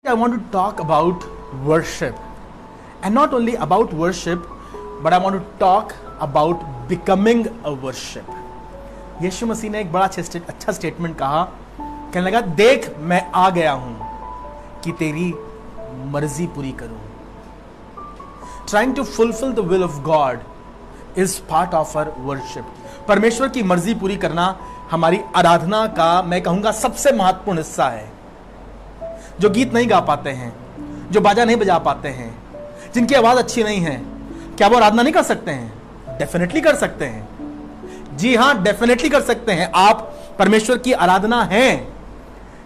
I want to talk about worship, and not only about worship, but I want to talk about becoming a worship. यीशु मसीह ने एक बड़ा अच्छा statement कहा, कहने लगा, देख मैं आ गया हूं कि तेरी मर्जी पूरी करूं. Trying to fulfill the will of God is part of our worship. परमेश्वर की मर्जी पूरी करना हमारी आराधना का, मैं कहूंगा, सबसे महत्वपूर्ण हिस्सा है. जो गीत नहीं गा पाते हैं, जो बाजा नहीं बजा पाते हैं, जिनकी आवाज अच्छी नहीं है, क्या वो आराधना नहीं कर सकते हैं? डेफिनेटली कर सकते हैं. जी हां, डेफिनेटली कर सकते हैं. आप परमेश्वर की आराधना है,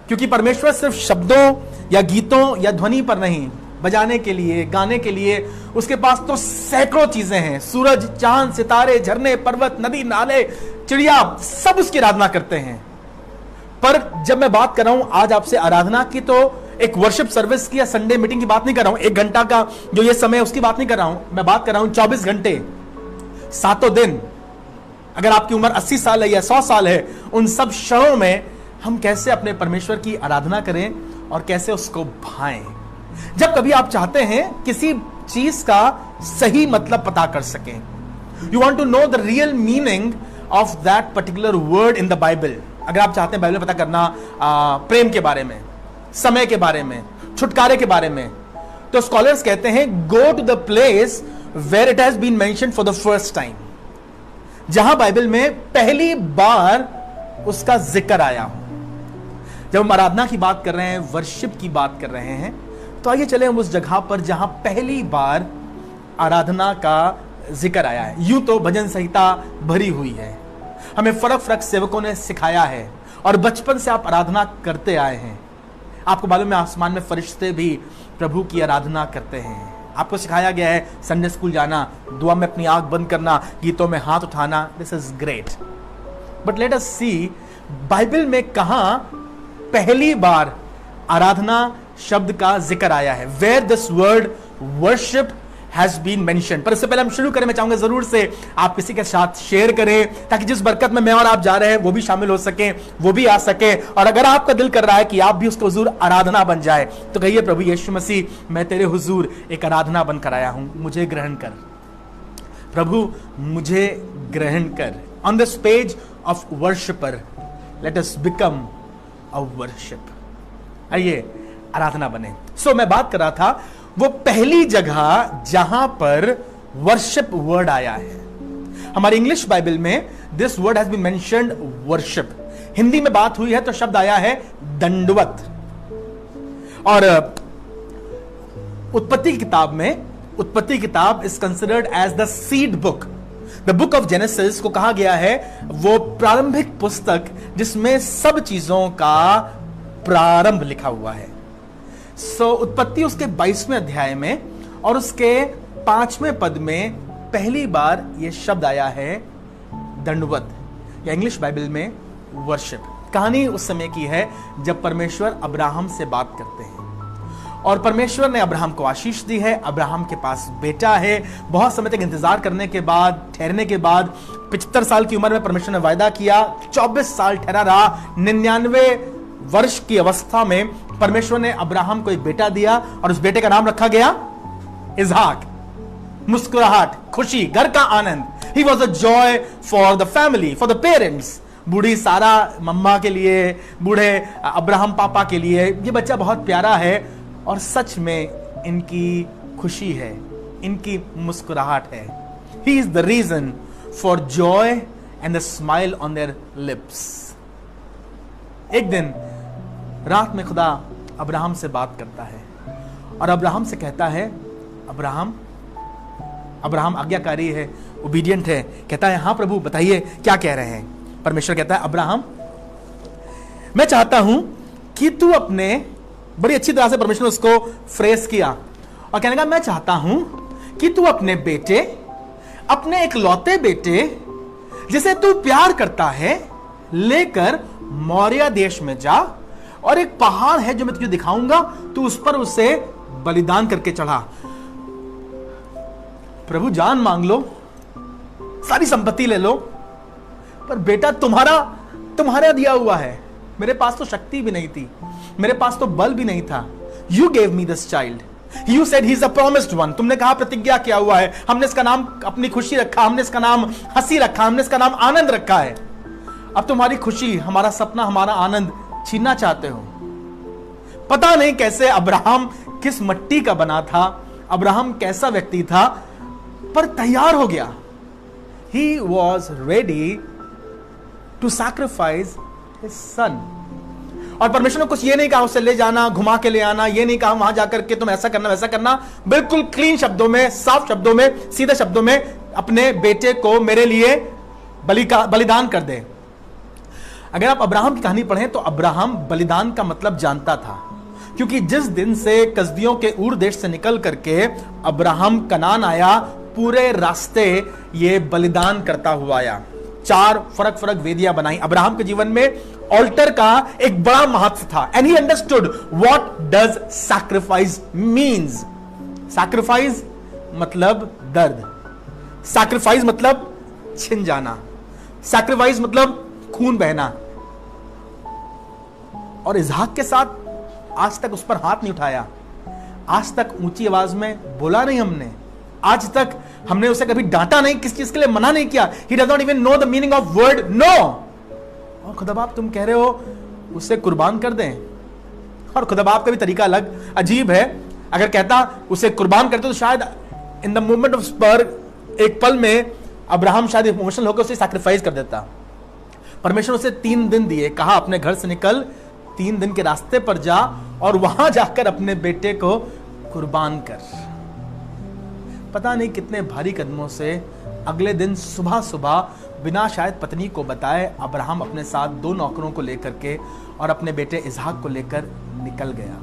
क्योंकि परमेश्वर सिर्फ शब्दों या गीतों या ध्वनि पर नहीं, बजाने के लिए, गाने के लिए उसके पास तो सैकड़ों चीजें हैं. सूरज, चांद, सितारे, झरने, पर्वत, नदी, नाले, चिड़िया, सब उसकी आराधना करते हैं. पर जब मैं बात कर रहा हूं आज आपसे आराधना की, तो एक वर्शिप सर्विस की या संडे मीटिंग की बात नहीं कर रहा हूं. 1 घंटा का जो ये समय है उसकी बात नहीं कर रहा हूं. मैं बात कर रहा हूं 24 घंटे, 7 दिन. अगर आपकी उम्र 80 साल है या 100 साल है, उन सब क्षणों में हम कैसे अपने परमेश्वर की आराधना करें और कैसे उसको भाएं. जब कभी आप चाहते हैं किसी चीज का सही मतलब पता कर सकें, you want to know the real meaning of that particular word in the Bible. अगर आप चाहते हैं बाइबल में पता करना प्रेम के बारे में, समय के बारे में, छुटकारे के बारे में, तो स्कॉलर्स कहते हैं, go to the place where it has been mentioned for the first time. जहां बाइबल में पहली बार उसका जिक्र आया हो. जब हम आराधना की बात कर रहे हैं, वर्शिप की बात कर रहे हैं, तो आइए चले हम उस जगह पर जहां पहली बार आराधना का जिक्र आया है. यूं तो भजन संहिता भरी हुई है, हमें फर्क फर्क सेवकों ने सिखाया है, और बचपन से आप आराधना करते आए हैं. आपको मालूम है, आसमान में फरिश्ते भी प्रभु की आराधना करते हैं. आपको सिखाया गया है संडे स्कूल जाना, दुआ में अपनी आंख बंद करना, गीतों में हाथ उठाना. This is great. But let us see, Bible में कहां पहली बार आराधना शब्द का जिक्र आया है. Where this word worship has been mentioned. पर इससे पहले हम शुरू करें, मैं चाहूंगा जरूर से आप किसी के साथ शेयर करें, ताकि जिस बरकत में मैं और आप जा रहे हैं वो भी शामिल हो सके, वो भी आ सके. और अगर आपका दिल कर रहा है कि आप भी उसके हुजूर आराधना बन जाए, तो कहिए, प्रभु यीशु मसीह, मैं तेरे हुजूर एक आराधना बनकर आया हूं, मुझे ग्रहण कर. प्रभु मुझे ग्रहण कर. On this page of worshipper, let us become a worship. आइए आराधना बने. सो मैं बात कर रहा था वो पहली जगह जहां पर वर्शिप वर्ड आया है. हमारी इंग्लिश बाइबल में this word has been mentioned worship. Hindi में बात हुई है तो शब्द आया है दंडवत. और उत्पत्ति की किताब में, उत्पत्ति किताब is considered as the seed book. The book of Genesis को कहा गया है वो प्रारंभिक पुस्तक जिसमें सब चीजों का प्रारंभ लिखा हुआ है. उत्पत्ति उसके 22वें अध्याय में और उसके 5वें पद में पहली बार यह शब्द आया है दंडवत, या इंग्लिश बाइबल में वर्शिप. कहानी उस समय की है जब परमेश्वर अब्राहम से बात करते हैं, और परमेश्वर ने अब्राहम को आशीष दी है. अब्राहम के पास बेटा है. बहुत समय तक इंतजार करने के बाद, ठहरने के बाद, 75 साल की उम्र में परमेश्वर ने वायदा किया. 24 साल ठहरा रहा. 99 वर्ष की अवस्था में परमेश्वर ने अब्राहम को एक बेटा दिया, और उस बेटे का नाम रखा गया इसहाक. मुस्कुराहट, खुशी, घर का आनंद. He was a joy for the family, for the parents. बूढ़ी सारा मम्मा के लिए, बूढ़े अब्राहम पापा के लिए ये बच्चा बहुत प्यारा है. और सच में इनकी खुशी है, इनकी मुस्कुराहट है. He is the reason for joy and the smile on their lips. एक दिन रात में खुदा अब्राहम से बात करता है और अब्राहम से कहता है, अब्राहम आज्ञाकारी है, ओबीडिएंट है. कहता है, हाँ प्रभु बताइए क्या कह रहे हैं. परमेश्वर कहता है, अब्राहम मैं चाहता हूं कि तू अपने, बड़ी अच्छी तरह से परमेश्वर ने उसको फ्रेज किया और कहने लगा, मैं चाहता हूं कि तू अपने बेटे, अपने एक लौते बेटे जिसे तू प्यार करता है, लेकर मौर्य देश में जा, और एक पहाड़ है जो मैं तुझे दिखाऊंगा, तू उस पर उसे बलिदान करके चढ़ा. प्रभु जान मांग लो, सारी संपत्ति ले लो, पर बेटा तुम्हारा तुम्हारा दिया हुआ है, मेरे पास तो शक्ति भी नहीं थी, मेरे पास तो बल भी नहीं था. You gave me this child. You said he's a promised one. तुमने कहा प्रतिज्ञा किया हुआ है, हमने इसका नाम अपनी खुशी रखा, हमने इसका नाम हंसी रखा, हमने इसका नाम आनंद रखा है. अब तुम्हारी खुशी, हमारा सपना, हमारा आनंद छीनना चाहते हो. पता नहीं कैसे अब्राहम किस मिट्टी का बना था, अब्राहम कैसा व्यक्ति था, पर तैयार हो गया. He was ready to sacrifice his son. और परमेश्वर ने कुछ ये नहीं कहा उसे ले जाना, घुमा के ले आना, ये नहीं कहा वहां जाकर के तुम ऐसा करना वैसा करना. बिल्कुल क्लीन शब्दों में, साफ शब्दों में, सीधे शब्दों में अपने बेटे को मेरे लिए बलिदान कर दे. अगर आप अब्राहम की कहानी पढ़ें तो अब्राहम बलिदान का मतलब जानता था, क्योंकि जिस दिन से कसदियों के ऊर देश से निकल करके अब्राहम कनान आया, पूरे रास्ते ये बलिदान करता हुआ आया. 4 फर्क फर्क वेदियां बनाई. अब्राहम के जीवन में ऑल्टर का एक बड़ा महत्व था. And he understood what does sacrifice means. Sacrifice मतलब दर्द, सैक्रिफाइस मतलब छिन जाना, सैक्रिफाइस मतलब खून बहना. और इसहाक के साथ आज तक उस पर हाथ नहीं उठाया, आज तक ऊंची आवाज में बोला नहीं हमने, आज तक हमने उसे कभी डांटा नहीं, किस चीज के लिए मना नहीं किया. He does not even know the meaning of word no. और खुदा बाप तुम कह रहे हो उसे कुर्बान कर दें, और खुदा बाप का भी तरीका अलग अजीब है. अगर कहता उसे कुर्बान करते तो शायद in the moment of spur, एक पल में अब्राहम शायद इमोशनल होकर उसे सैक्रिफाइस कर देता. परमेश्वर उसे 3 दिन दिए, कहा अपने घर से निकल, 3 दिन के रास्ते पर जा और वहां जाकर अपने बेटे को कुर्बान कर. पता नहीं कितने भारी कदमों से अगले दिन सुबह सुबह बिना शायद पत्नी को बताए अब्राहम अपने साथ 2 नौकरों को लेकर के और अपने बेटे इसहाक को लेकर निकल गया.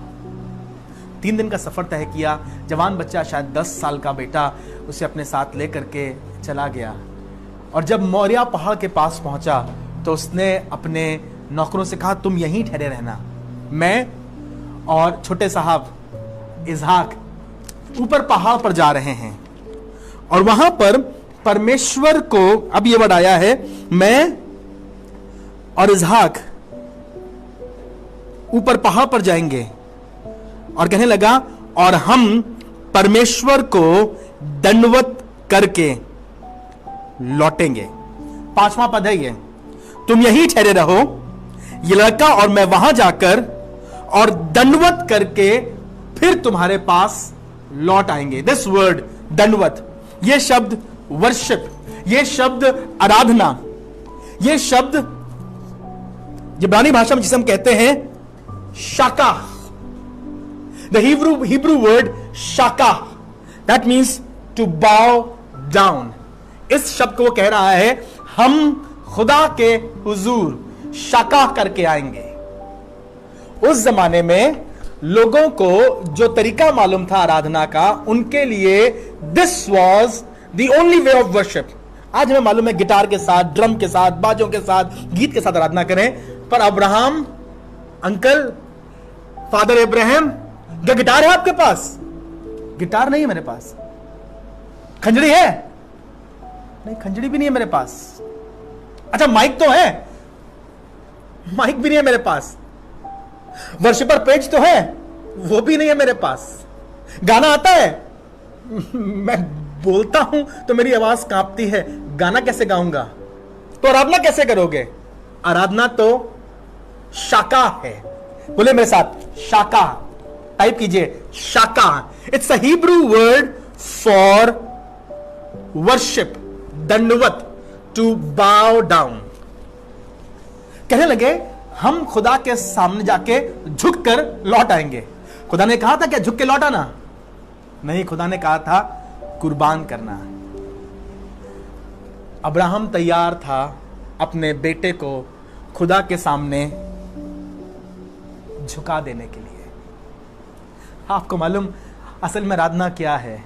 3 दिन का सफर तय किया. जवान बच्चा, शायद 10 साल का बेटा, उसे अपने साथ लेकर के चला गया. और जब मोरिया पहाड़ के पास पहुंचा तो उसने अपने नौकरों से कहा तुम यहीं ठहरे रहना, मैं और छोटे साहब इसहाक ऊपर पहाड़ पर जा रहे हैं. और वहां पर परमेश्वर को, अब ये वर्ड आया है, मैं और इसहाक ऊपर पहाड़ पर जाएंगे. और कहने लगा और हम परमेश्वर को दंडवत करके लौटेंगे. 5वां पद है ये, तुम यहीं ठहरे रहो, ये लड़का और मैं वहां जाकर और दंडवत करके फिर तुम्हारे पास लौट आएंगे. दिस वर्ड दंडवत, ये शब्द वर्शिप, ये शब्द आराधना, ये शब्द इब्रानी भाषा में जिसे हम कहते हैं shachah, the Hebrew word shachah, that means to bow down. इस शब्द को वो कह रहा है हम खुदा के हुजूर शाका करके आएंगे. उस जमाने में लोगों को जो तरीका मालूम था आराधना का, उनके लिए this was the only way of worship. आज हमें मालूम है गिटार के साथ, ड्रम के साथ, बाजों के साथ, गीत के साथ आराधना करें, पर अब्राहम अंकल, फादर इब्राहिम, क्या गिटार है आपके पास? गिटार नहीं है मेरे पास. खंजड़ी है? नहीं, खंजड़ी भी नहीं है मेरे पास. अच्छा माइक तो है? माइक भी नहीं है मेरे पास. वर्शिपर पेज तो है? वो भी नहीं है मेरे पास. गाना आता है? मैं बोलता हूं तो मेरी आवाज कांपती है, गाना कैसे गाऊंगा? तो आराधना कैसे करोगे? आराधना तो शाका है. बोले मेरे साथ, शाका. टाइप कीजिए, shachah. It's a Hebrew word for worship, दंडवत, टू बाउ डाउन. कहने लगे हम खुदा के सामने जाके झुक कर लौट आएंगे. खुदा ने कहा था क्या झुक के लौट आना? नहीं, खुदा ने कहा था कुर्बान करना. अब्राहम तैयार था अपने बेटे को खुदा के सामने झुका देने के लिए. आपको मालूम असल में आराधना क्या है?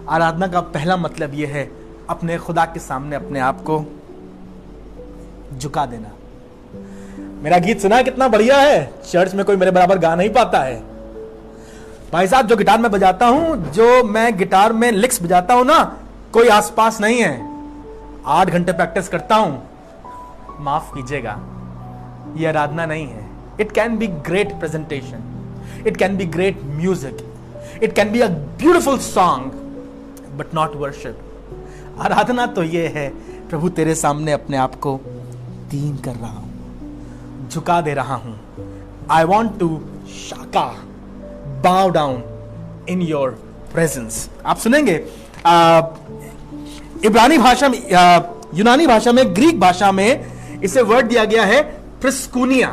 आराधना का पहला मतलब यह है अपने खुदा के सामने अपने आप को झुका देना. मेरा गीत सुना कितना बढ़िया है. चर्च में कोई मेरे बराबर गा नहीं पाता है. भाई साहब, जो गिटार में बजाता हूं, जो मैं गिटार में लिक्स बजाता हूं ना, कोई आसपास नहीं है. 8 घंटे प्रैक्टिस करता हूं, माफ कीजिएगा. ये आराधना नहीं है. It can be great presentation, it can be great music, it can be a beautiful song, but not worship. आराधना तो ये है, प्रभु तेरे सामने अपने आप को दीन कर रहा हूं, झुका दे रहा हूं. आई वॉन्ट टू शाका, बाउ डाउन इन योर प्रेजेंस. आप सुनेंगे इब्रानी भाषा में, यूनानी भाषा में, ग्रीक भाषा में इसे वर्ड दिया गया है proskuneo.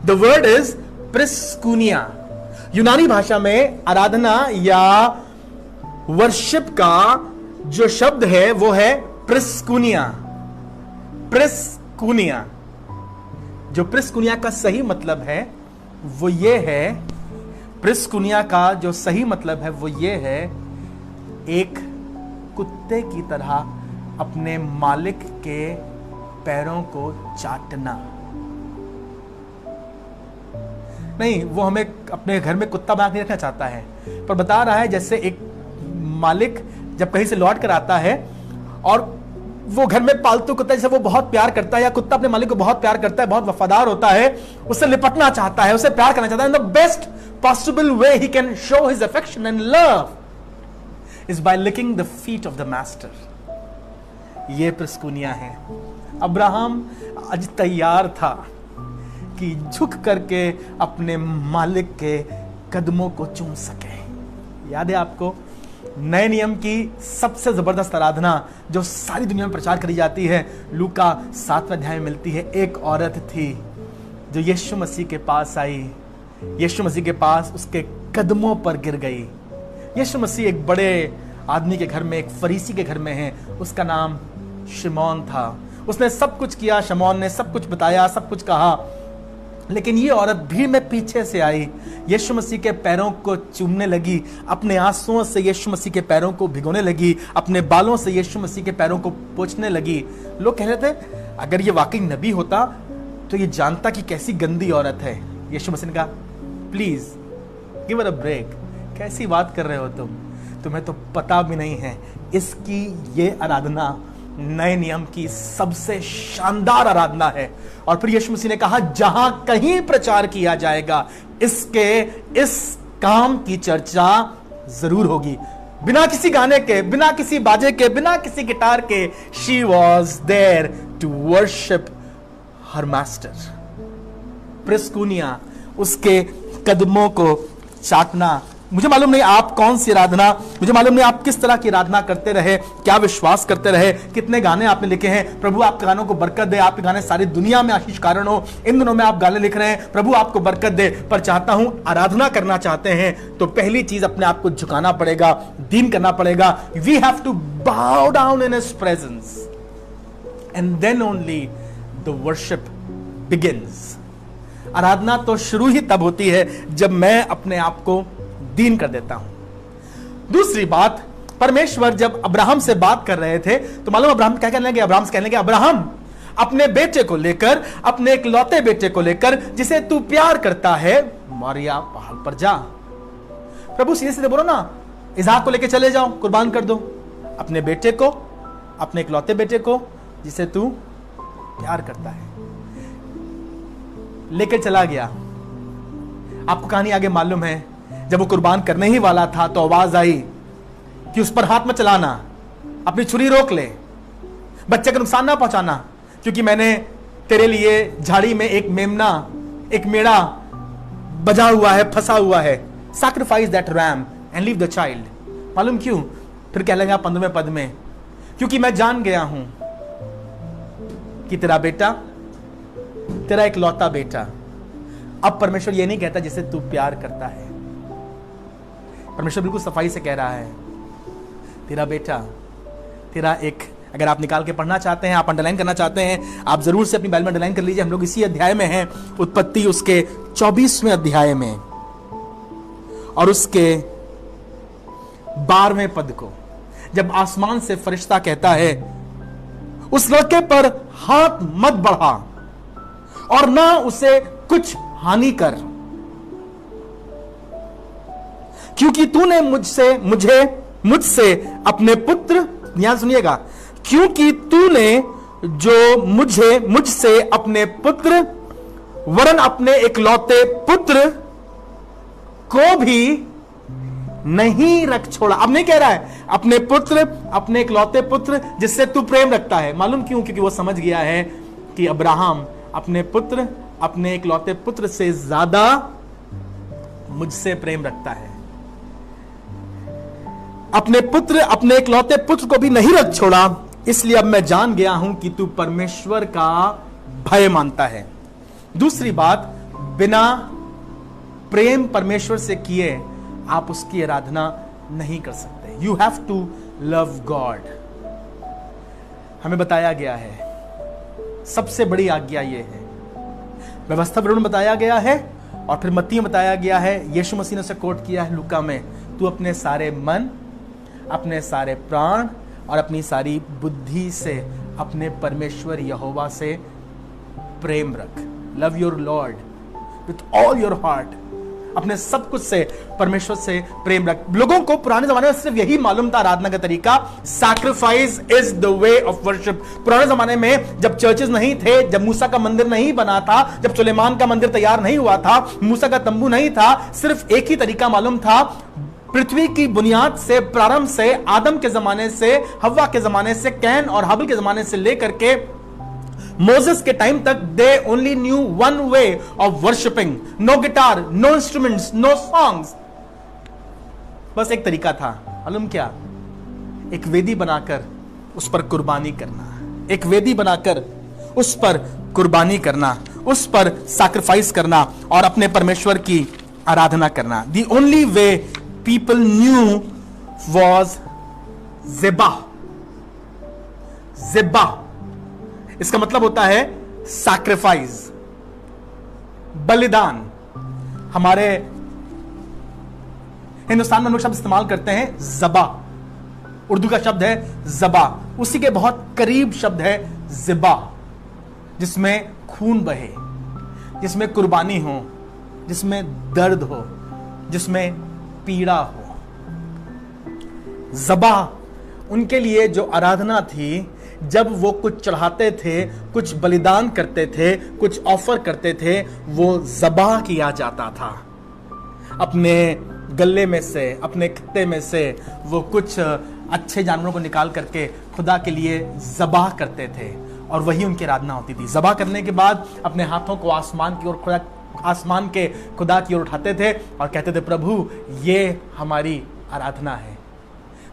The word is proskuneo. यूनानी भाषा में आराधना या वर्शिप का जो शब्द है वो है प्रिस्कुनिया. प्रिस्कुनिया. जो प्रिस्कुनिया का सही मतलब है वो ये है, प्रिस्कुनिया का जो सही मतलब है वो ये है, एक कुत्ते की तरह अपने मालिक के पैरों को चाटना. नहीं, वो हमें अपने घर में कुत्ता बना के रखना चाहता है, पर बता रहा है जैसे एक मालिक जब कहीं से लौट कर आता है और वो घर में पालतू कुत्ता जैसे वो बहुत प्यार करता है, या कुत्ता अपने मालिक को बहुत प्यार करता है, बहुत वफादार होता है, उससे लिपटना चाहता है, उससे प्यार करना चाहता है. The best possible way he can show his affection and love is by licking the feet of the master. ये प्रिस्कुनिया है. अब्राहम आज तैयार था कि झुक करके अपने मालिक के कदमों को चूम सके. याद है आपको नए नियम की सबसे जबरदस्त आराधना जो सारी दुनिया में प्रचार करी जाती है, लूका 7वें अध्याय में मिलती है. एक औरत थी जो यीशु मसीह के पास आई, यीशु मसीह के पास उसके कदमों पर गिर गई. यीशु मसीह एक बड़े आदमी के घर में, एक फरीसी के घर में है. उसका नाम शिमोन था. उसने सब कुछ किया, शमौन ने सब कुछ बताया, सब कुछ कहा, लेकिन ये औरत भीड़ में पीछे से आई, यीशु मसीह के पैरों को चूमने लगी, अपने आंसुओं से यीशु मसीह के पैरों को भिगोने लगी, अपने बालों से यीशु मसीह के पैरों को पोंछने लगी. लोग कह रहे थे अगर ये वाकई नबी होता तो ये जानता कि कैसी गंदी औरत है. यीशु मसीह ने कहा प्लीज गिव अ ब्रेक, कैसी बात कर रहे हो तुम, तुम्हें तो पता भी नहीं है. इसकी ये आराधना नए नियम की सबसे शानदार आराधना है. और फिर यीशु मसीह ने कहा जहां कहीं प्रचार किया जाएगा इसके, इस काम की चर्चा जरूर होगी. बिना किसी गाने के, बिना किसी बाजे के, बिना किसी गिटार के, she was there to worship her master. Proskuneo, उसके कदमों को चाटना. मुझे मालूम नहीं आप कौन सी आराधना, मुझे मालूम नहीं आप किस तरह की आराधना करते रहे, क्या विश्वास करते रहे, कितने गाने आपने लिखे हैं. प्रभु आपके गानों को बरकत दे, आपके गाने सारी दुनिया में आशीष कारण हो. इन दिनों में आप गाने लिख रहे हैं, प्रभु आपको बरकत दे. पर चाहता हूं आराधना करना चाहते हैं तो पहली चीज अपने आप को झुकाना पड़ेगा, दीन करना पड़ेगा. We have to bow down in his presence and then only the worship begins. आराधना तो शुरू ही तब होती है जब मैं अपने आप को दीन कर देता हूं. दूसरी बात, परमेश्वर जब अब्राहम से बात कर रहे थे तो मालूम अब्राहम क्या कहने लगे? अब्राहम से कहने लगे अब्राहम अपने बेटे को लेकर, अपने इकलौते बेटे को लेकर जिसे तू प्यार करता है, मोरिया पहाड़ पर जा. प्रभु सीधे सीधे बोलो ना, इसहाक को लेकर चले जाओ, कुर्बान कर दो अपने बेटे को, अपने इकलौते बेटे को जिसे तू प्यार करता है. लेकर चला गया. आपको कहानी आगे मालूम है. जब वो कुर्बान करने ही वाला था तो आवाज आई कि उस पर हाथ मत चलाना, अपनी छुरी रोक ले, बच्चे को नुकसान ना पहुंचाना, क्योंकि मैंने तेरे लिए झाड़ी में एक मेमना, एक मेढ़ा बजा हुआ है, फंसा हुआ है. Sacrifice that RAM and leave the child. मालूम क्यों? फिर कह लेंगे 15वें पद में, क्योंकि मैं जान गया हूं कि तेरा बेटा, तेरा इकलौता बेटा. अब परमेश्वर ये नहीं कहता जिसे तू प्यार करता है. परमेश्वर बिल्कुल सफाई से कह रहा है तेरा बेटा, तेरा एक, अगर आप निकाल के पढ़ना चाहते हैं, आप अंडरलाइन करना चाहते हैं, आप जरूर से अपनी बाइबल में अंडरलाइन कर लीजिए. हम लोग इसी अध्याय में हैं, उत्पत्ति उसके 24वें अध्याय में और उसके 12वें पद को, जब आसमान से फरिश्ता कहता है उस लड़के पर हाथ मत बढ़ा और ना उसे कुछ हानि कर, क्योंकि तूने मुझसे अपने पुत्र, ध्यान सुनिएगा, क्योंकि तूने जो मुझसे अपने पुत्र वरन अपने इकलौते पुत्र को भी नहीं रख छोड़ा। अब नहीं कह रहा है अपने पुत्र, अपने इकलौते पुत्र जिससे तू प्रेम रखता है। मालूम क्यों? क्योंकि वो समझ गया है कि अब्राहम अपने पुत्र, अपने इकलौते पुत्र से ज्यादा मुझसे प्रेम रखता है। अपने पुत्र, अपने इकलौते पुत्र को भी नहीं रख छोड़ा, इसलिए अब मैं जान गया हूं कि तू परमेश्वर का भय मानता है। दूसरी बात, बिना प्रेम परमेश्वर से किए आप उसकी आराधना नहीं कर सकते। You have to love God. हमें बताया गया है, सबसे बड़ी आज्ञा यह है, व्यवस्था में बताया गया है और फिर मत्ती में बताया गया है। यीशु मसीह ने उसे कोट किया है लूका में, तू अपने सारे मन, अपने सारे प्राण और अपनी सारी बुद्धि से अपने परमेश्वर यहोवा से प्रेम रख। Love your Lord with all your heart. अपने सब कुछ से परमेश्वर से प्रेम रख। लोगों को पुराने जमाने में सिर्फ यही मालूम था आराधना का तरीका, sacrifice is the way of worship. पुराने जमाने में जब चर्चेस नहीं थे, जब मूसा का मंदिर नहीं बना था, जब सुलेमान का मंदिर तैयार नहीं हुआ था, मूसा का तंबू नहीं था, सिर्फ एक ही तरीका मालूम था। पृथ्वी की बुनियाद से, प्रारंभ से, आदम के जमाने से, हव्वा के जमाने से, कैन और हाबिल के जमाने से लेकर के मोसेस के टाइम तक they only knew one way of worshipping. No guitar, no instruments, no songs. बस एक तरीका था, मालूम क्या? एक वेदी बनाकर उस पर कुर्बानी करना, एक वेदी बनाकर उस पर कुर्बानी करना, उस पर सैक्रिफाइस करना और अपने परमेश्वर की आराधना करना। The only way people knew was zebah. Zebah इसका मतलब होता है सैक्रिफाइस, बलिदान। हमारे हिंदुस्तान में हम लोग शब्द इस्तेमाल करते हैं ज़बा, उर्दू का शब्द है ज़बा, उसी के बहुत करीब शब्द है ज़िबा, जिसमें खून बहे, जिसमें कुर्बानी हो, जिसमें दर्द हो, जिसमें पीड़ा हो। ज़बा उनके लिए जो आराधना थी, जब वो कुछ चढ़ाते थे, कुछ बलिदान करते थे, कुछ ऑफर करते थे, वो ज़बाह किया जाता था। अपने गले में से, अपने खत्ते में से वो कुछ अच्छे जानवरों को निकाल करके खुदा के लिए ज़बाह करते थे और वही उनकी आराधना होती थी। ज़बाह करने के बाद अपने हाथों को आसमान की ओर, आसमान के खुदा की ओर उठाते थे और कहते थे, प्रभु ये हमारी आराधना है।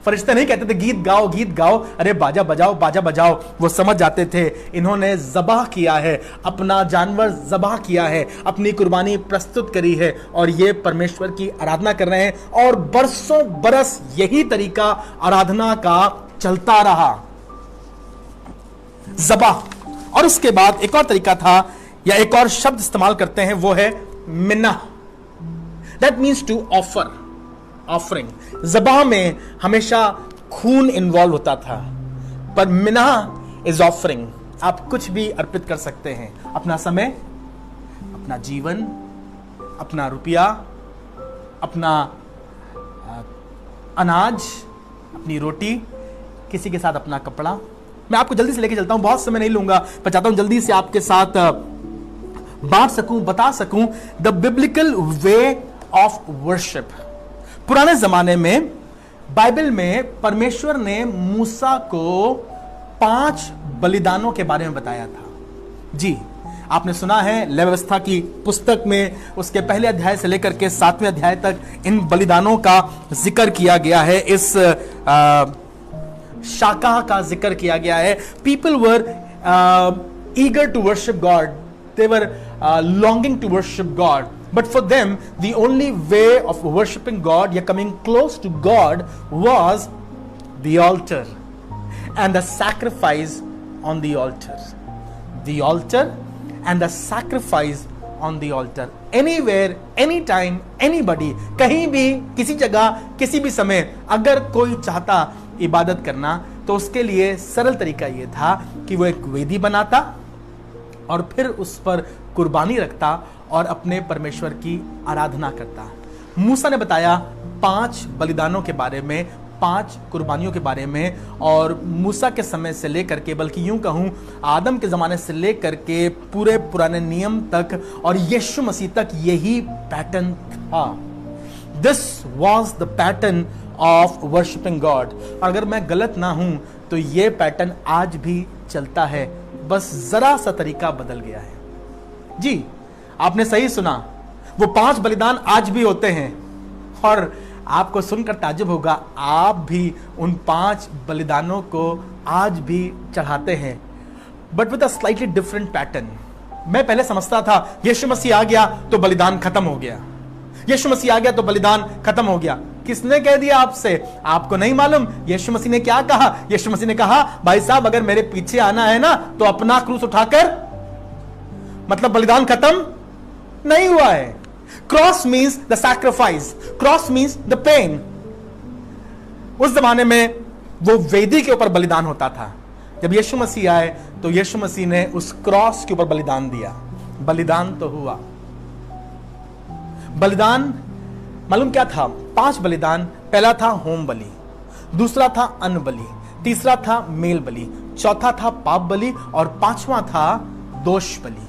फरिश्ते नहीं कहते थे गीत गाओ, गीत गाओ, अरे बाजा बजाओ, बाजा बजाओ। वो समझ जाते थे इन्होंने ज़बाह किया है, अपना जानवर ज़बाह किया है, अपनी कुर्बानी प्रस्तुत करी है और ये परमेश्वर की आराधना कर रहे हैं। और बरसों बरस यही तरीका आराधना का चलता रहा, ज़बाह। और उसके बाद एक और तरीका था, या एक और शब्द इस्तेमाल करते हैं, वो है minchah. That means to offer, offering. Zebah में हमेशा खून इन्वॉल्व होता था, पर मिना इज ऑफरिंग। आप कुछ भी अर्पित कर सकते हैं, अपना समय, अपना जीवन, अपना रुपया, अपना अनाज, अपनी रोटी, किसी के साथ अपना कपड़ा। मैं आपको जल्दी से लेके चलता हूं, बहुत समय नहीं लूंगा, पर चाहता हूं जल्दी से आपके साथ बांट सकूं, बता सकूं the biblical way of worship. पुराने जमाने में बाइबल में परमेश्वर ने मूसा को 5 बलिदानों के बारे में बताया था। जी, आपने सुना है, लेवी व्यवस्था की पुस्तक में उसके पहले अध्याय से लेकर के 7वें अध्याय तक इन बलिदानों का जिक्र किया गया है, इस शाखा का जिक्र किया गया है। People were eager to worship God, they were longing to worship God. But for them, the only way of worshiping God, coming close to God, was the altar and the sacrifice on the altar. The altar and the sacrifice on the altar. Anywhere, anytime, anybody, कहीं भी, किसी जगह, किसी भी समय, अगर कोई चाहता इबादत करना, तो उसके लिए सरल तरीका यह था कि वो एक वेदी बनाता और फिर उस पर कुर्बानी रखता और अपने परमेश्वर की आराधना करता। मूसा ने बताया 5 बलिदानों के बारे में, 5 कुर्बानियों के बारे में, और मूसा के समय से लेकर के, बल्कि यूं कहूं आदम के ज़माने से लेकर के पूरे पुराने नियम तक और यीशु मसीह तक यही पैटर्न था। This was the pattern of worshipping God. और अगर मैं गलत ना हूं तो यह पैटर्न आज भी चलता है, बस जरा सा तरीका बदल गया है। जी, आपने सही सुना, वो 5 बलिदान आज भी होते हैं, और आपको सुनकर ताज्जुब होगा, आप भी उन 5 बलिदानों को आज भी चढ़ाते हैं, but with a slightly different pattern. मैं पहले समझता था यीशु मसीह आ गया तो बलिदान खत्म हो गया, यीशु मसीह आ गया तो बलिदान खत्म हो गया। किसने कह दिया आपसे? आपको नहीं मालूम यीशु मसीह ने क्या कहा? यीशु मसीह ने कहा, भाई साहब अगर मेरे पीछे आना है ना तो अपना क्रूस उठाकर, मतलब बलिदान खत्म नहीं हुआ है। Cross means the sacrifice, cross means the pain. उस जमाने में वो वेदी के ऊपर बलिदान होता था। जब यीशु मसीह आए तो यीशु मसीह ने उस क्रॉस के ऊपर बलिदान दिया। बलिदान तो हुआ। बलिदान मालूम क्या था? 5 बलिदान। पहला था होम बलि, दूसरा था अन्न बलि, तीसरा था मेल बलि, चौथा था पाप बलि, और 5वां था दोष बलि।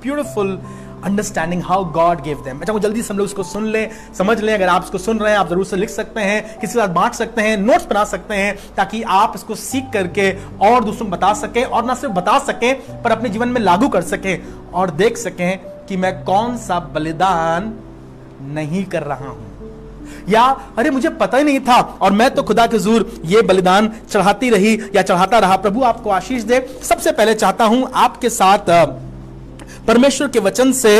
Beautiful understanding how God give them. अच्छा, जल्दी से हम लोग इसको सुन लें, समझ लें। अगर आप इसको सुन रहे हैं, आप जरूर से लिख सकते हैं, किसी के साथ बांट सकते हैं, नोट्स बना सकते हैं, ताकि आप इसको सीख करके और दूसरों को बता सकें, और ना सिर्फ बता सकें पर अपने जीवन में लागू कर सकें और देख सकें कि मैं कौन सा बलिदान नहीं कर रहा हूं, या अरे मुझे पता ही नहीं था और मैं तो खुदा के हुजूर ये बलिदान चढ़ाती रही या चढ़ाता रहा। प्रभु आपको आशीष दे। सबसे पहले चाहता हूं आपके साथ परमेश्वर के वचन से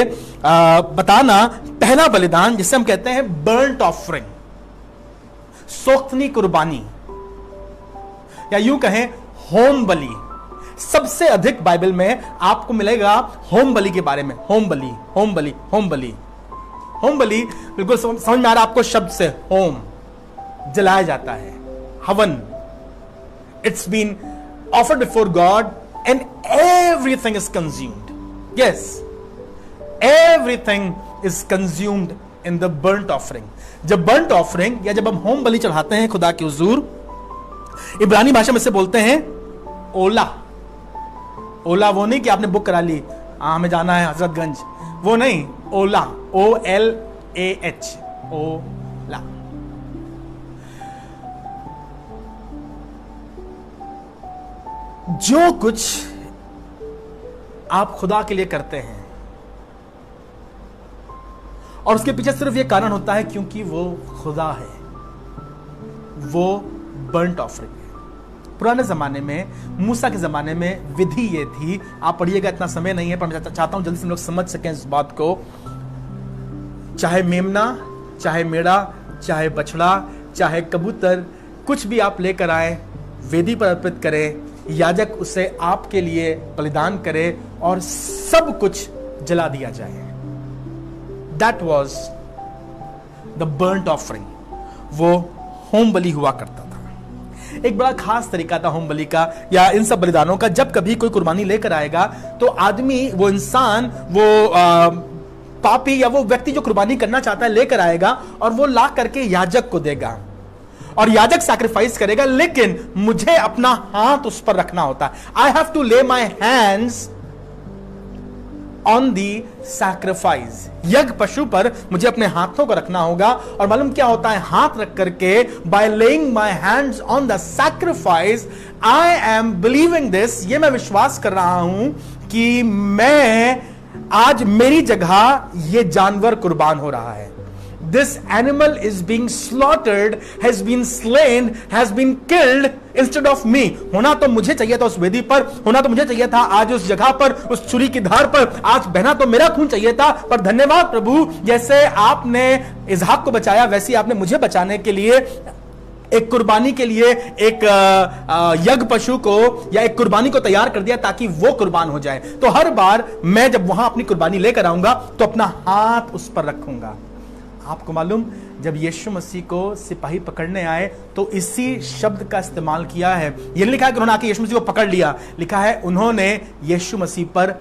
बताना पहला बलिदान, जिसे हम कहते हैं बर्न्ट ऑफरिंग, सोख्तनी कुर्बानी, या यूं कहें होम बलि। सबसे अधिक बाइबल में आपको मिलेगा होम बलि के बारे में। होम बलि, होम बलि, होम बलि, होम बलि। बिल्कुल समझ में आ रहा आपको शब्द से, होम जलाया जाता है, हवन। It's been offered before God and everything is consumed. Yes, everything is consumed in the burnt offering. जब burnt offering या जब हम होम बलि चढ़ाते हैं खुदा के हुजूर, इब्रानी भाषा में से बोलते हैं ओला। ओला वो नहीं कि आपने बुक करा ली, हमें जाना है हजरतगंज, वो नहीं, ओला, OLAH, ओला। जो कुछ आप खुदा के लिए करते हैं, और उसके पीछे सिर्फ यह कारण होता है क्योंकि वो खुदा है, वो बर्न्ट ऑफरिंग है। पुराने जमाने में, मूसा के जमाने में विधि ये थी, आप पढ़िएगा, इतना समय नहीं है, पर मैं चाहता हूं जल्दी से हम लोग समझ सकें इस बात को। चाहे मेमना, चाहे मेढ़ा, चाहे बछड़ा, चाहे कबूतर, कुछ भी आप लेकर आए, वेदी पर अर्पित करें, याजक उसे आपके लिए बलिदान करे और सब कुछ जला दिया जाए। That was the burnt offering. वो होम बलि हुआ करता था। एक बड़ा खास तरीका था होम बलि का या इन सब बलिदानों का। जब कभी कोई कुर्बानी लेकर आएगा तो आदमी, वो इंसान, वो पापी या वो व्यक्ति जो कुर्बानी करना चाहता है लेकर आएगा और वो ला करके याजक को देगा और याजक सैक्रिफाइस करेगा, लेकिन मुझे अपना हाथ उस पर रखना होता है। आई हैव टू ले my hands on the sacrifice. यज्ञ पशु पर मुझे अपने हाथों को रखना होगा। और मालूम क्या होता है? हाथ रख करके, by laying my hands on the sacrifice, I am believing this, ये मैं विश्वास कर रहा हूं कि मैं आज मेरी जगह ये जानवर कुर्बान हो रहा है। This animal is being slaughtered, has been slain, has been killed instead of me. होना तो मुझे चाहिए था उस वेदी पर, होना तो मुझे चाहिए था आज उस जगह पर, उस छुरी की धार पर, आज बहना तो मेरा खून चाहिए था। पर धन्यवाद प्रभु, जैसे आपने इसहाक को बचाया वैसे आपने मुझे बचाने के लिए एक कुर्बानी के लिए एक यज्ञ पशु को या एक कुर्बानी को तैयार कर दिया ताकि वो कुर्बान हो जाए। तो हर बार मैं जब वहां अपनी कुर्बानी लेकर आऊंगा तो अपना हाथ उस पर रखूंगा। आपको मालूम, जब यीशु मसीह को सिपाही पकड़ने आए तो इसी शब्द का इस्तेमाल किया है। ये लिखा है कि उन्होंने आके यीशु मसीह को पकड़ लिया, लिखा है उन्होंने यीशु मसीह पर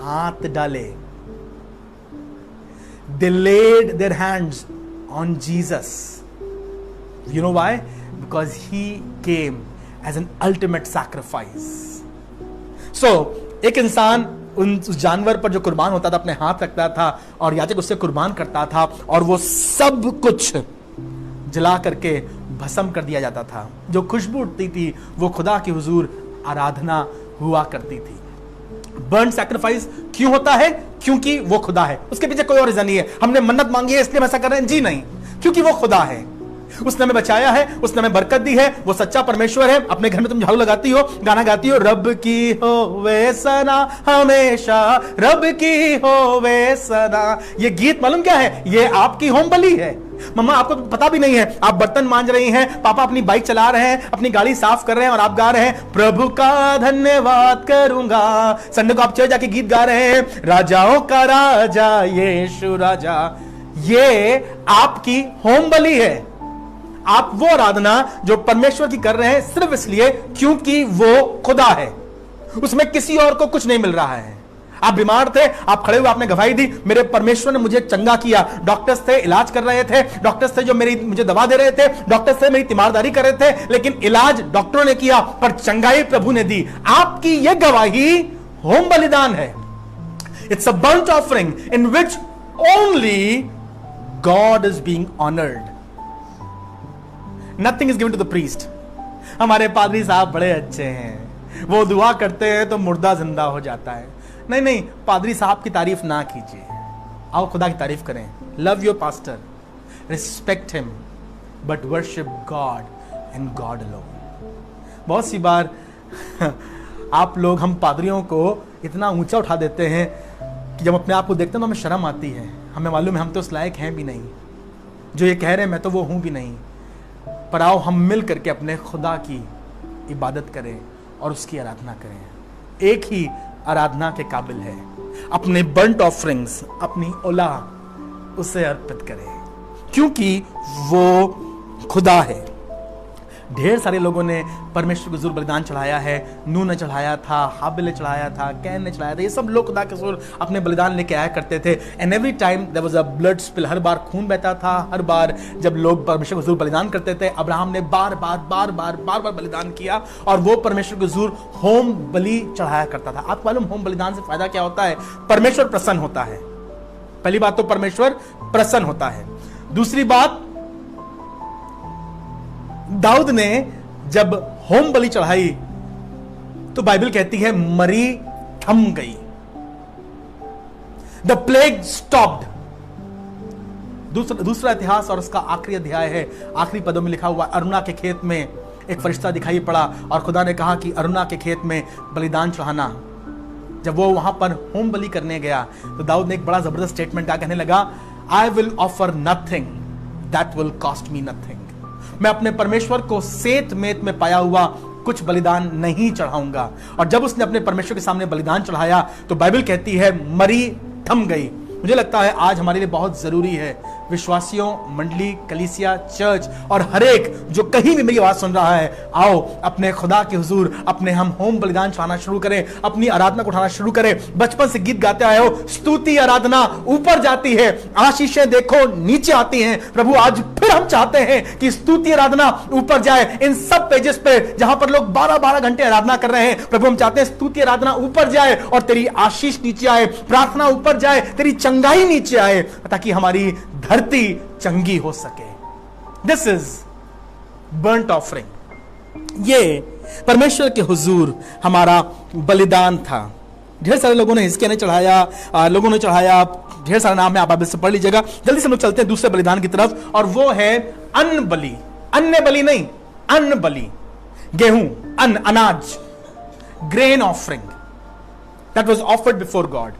हाथ डाले। They laid their hands on Jesus. You know why? Because he came as an ultimate sacrifice. So एक इंसान उस जानवर पर जो कुर्बान होता था अपने हाथ रखता था और याजक उससे कुर्बान करता था और वो सब कुछ जला करके भस्म कर दिया जाता था. जो खुशबू उठती थी वो खुदा की हुजूर आराधना हुआ करती थी. बर्न सैक्रिफाइस क्यों होता है? क्योंकि वो खुदा है. उसके पीछे कोई और रीजन नहीं है. हमने मन्नत मांगी है इसलिए हम ऐसा कर रहे हैं? जी नहीं, क्योंकि वो खुदा है. उसने हमें बचाया है, उसने हमें बरकत दी है. वो सच्चा परमेश्वर है. अपने घर में तुम झाड़ू लगाती हो, गाना गाती हो, रब की होवे सना हमेशा, रब की होवे सना. ये गीत मालूम क्या है? ये आपकी होम बलि है. मम्मा आपको पता भी नहीं है, आप बर्तन मांज रही हैं, पापा अपनी बाइक चला रहे हैं, अपनी गाड़ी साफ कर रहे हैं और आप गा रहे हैं प्रभु का धन्यवाद करूंगा. संडे को आप चर्च जाके गीत गा रहे हैं, राजाओं का राजा यीशु राजा. ये आपकी होम बलि है. आप वो आराधना जो परमेश्वर की कर रहे हैं सिर्फ इसलिए क्योंकि वो खुदा है. उसमें किसी और को कुछ नहीं मिल रहा है. आप बीमार थे, आप खड़े हुए, आपने गवाही दी, मेरे परमेश्वर ने मुझे चंगा किया. डॉक्टर्स थे, इलाज कर रहे थे, डॉक्टर्स थे जो मुझे दवा दे रहे थे, डॉक्टर्स थे मेरी तीमारदारी कर रहे थे, लेकिन इलाज डॉक्टरों ने किया पर चंगाई प्रभु ने दी. आपकी यह गवाही होम बलिदान है. It's a burnt offering in which only God is being honoured. Nothing is given to the priest. हमारे पादरी साहब बड़े अच्छे हैं, वो दुआ करते हैं तो मुर्दा जिंदा हो जाता है. नहीं नहीं, पादरी साहब की तारीफ ना कीजिए, आओ खुदा की तारीफ करें. Love your pastor, respect him, but worship God and God alone. बहुत सी बार आप लोग, हम पादरियों को इतना ऊंचा उठा देते हैं कि जब अपने आप को देखते हैं तो हमें शर्म आती है. हमें मालूम है हम तो उस लायक हैं भी नहीं, जो ये कह रहे हैं मैं तो वो हूं भी नहीं. पर आओ हम मिल करके अपने खुदा की इबादत करें और उसकी आराधना करें. एक ही आराधना के काबिल है. अपने बर्न्ट ऑफरिंग्स, अपनी ओला उसे अर्पित करें क्योंकि वो खुदा है. ढेर सारे लोगों ने परमेश्वर को हुजूर बलिदान चढ़ाया है. नूह ने चढ़ाया था, हाबिल ने चढ़ाया था, कैन ने चढ़ाया था. ये सब लोग खुदा के हुजूर अपने बलिदान लेके आया करते थे. And every time there was a blood spill. हर बार खून बहता था. हर बार जब लोग परमेश्वर को हुजूर बलिदान करते थे, अब्राहम ने बार बार बलिदान किया और वो परमेश्वर को हुजूर होम बलि चढ़ाया करता था. आपको मालूम होम बलिदान से फायदा क्या होता है? परमेश्वर प्रसन्न होता है. पहली बात तो परमेश्वर प्रसन्न होता है. दूसरी बात, दाऊद ने जब होम बलि चढ़ाई तो बाइबल कहती है मरी थम गई. The plague stopped. दूसरा इतिहास और उसका आखिरी अध्याय है. आखिरी पदों में लिखा हुआ, अरुणा के खेत में एक फरिश्ता दिखाई पड़ा और खुदा ने कहा कि अरुणा के खेत में बलिदान चढ़ाना. जब वो वहां पर होम बलि करने गया तो दाऊद ने एक बड़ा जबरदस्त स्टेटमेंट कहने लगा, I will offer nothing that will cost me nothing. मैं अपने परमेश्वर को सेत मेत में पाया हुआ कुछ बलिदान नहीं चढ़ाऊंगा. और जब उसने अपने परमेश्वर के सामने बलिदान चढ़ाया तो बाइबल कहती है मरी थम गई. मुझे लगता है आज हमारे लिए बहुत जरूरी है, विश्वासियों, मंडली, कलीसिया, चर्च और हर एक जो कहीं भी मेरी आवाज सुन रहा है, आओ अपने खुदा के हुजूर अपने हम होम बलिदान चढ़ाना शुरू करें, अपनी आराधना को उठाना शुरू करें. बचपन से गीत गाते आए हो, स्तुति आराधना ऊपर जाती है, आशीषें देखो नीचे आती हैं. प्रभु आज फिर हम चाहते हैं कि स्तुति आराधना ऊपर जाए. इन सब पेजेस पे जहां पर लोग 12-12 घंटे आराधना कर रहे हैं, प्रभु हम चाहते हैं स्तुति आराधना ऊपर जाए और तेरी आशीष नीचे आए, प्रार्थना ऊपर जाए, तेरी चंगाई नीचे आए, ताकि हमारी धरती चंगी हो सके. This is burnt offering. ये परमेश्वर के हुजूर हमारा बलिदान था. ढेर सारे लोगों ने हिजकिय्याह ने चढ़ाया, लोगों ने चढ़ाया, ढेर सारा नाम है, आप बाइबल से पढ़ लीजिएगा. जल्दी से हम लोग चलते हैं दूसरे बलिदान की तरफ और वो है अन्न बलि. अन्य बलि नहीं, अन्न बलि. गेहूं, अन्न, अनाज, grain offering that was offered before God.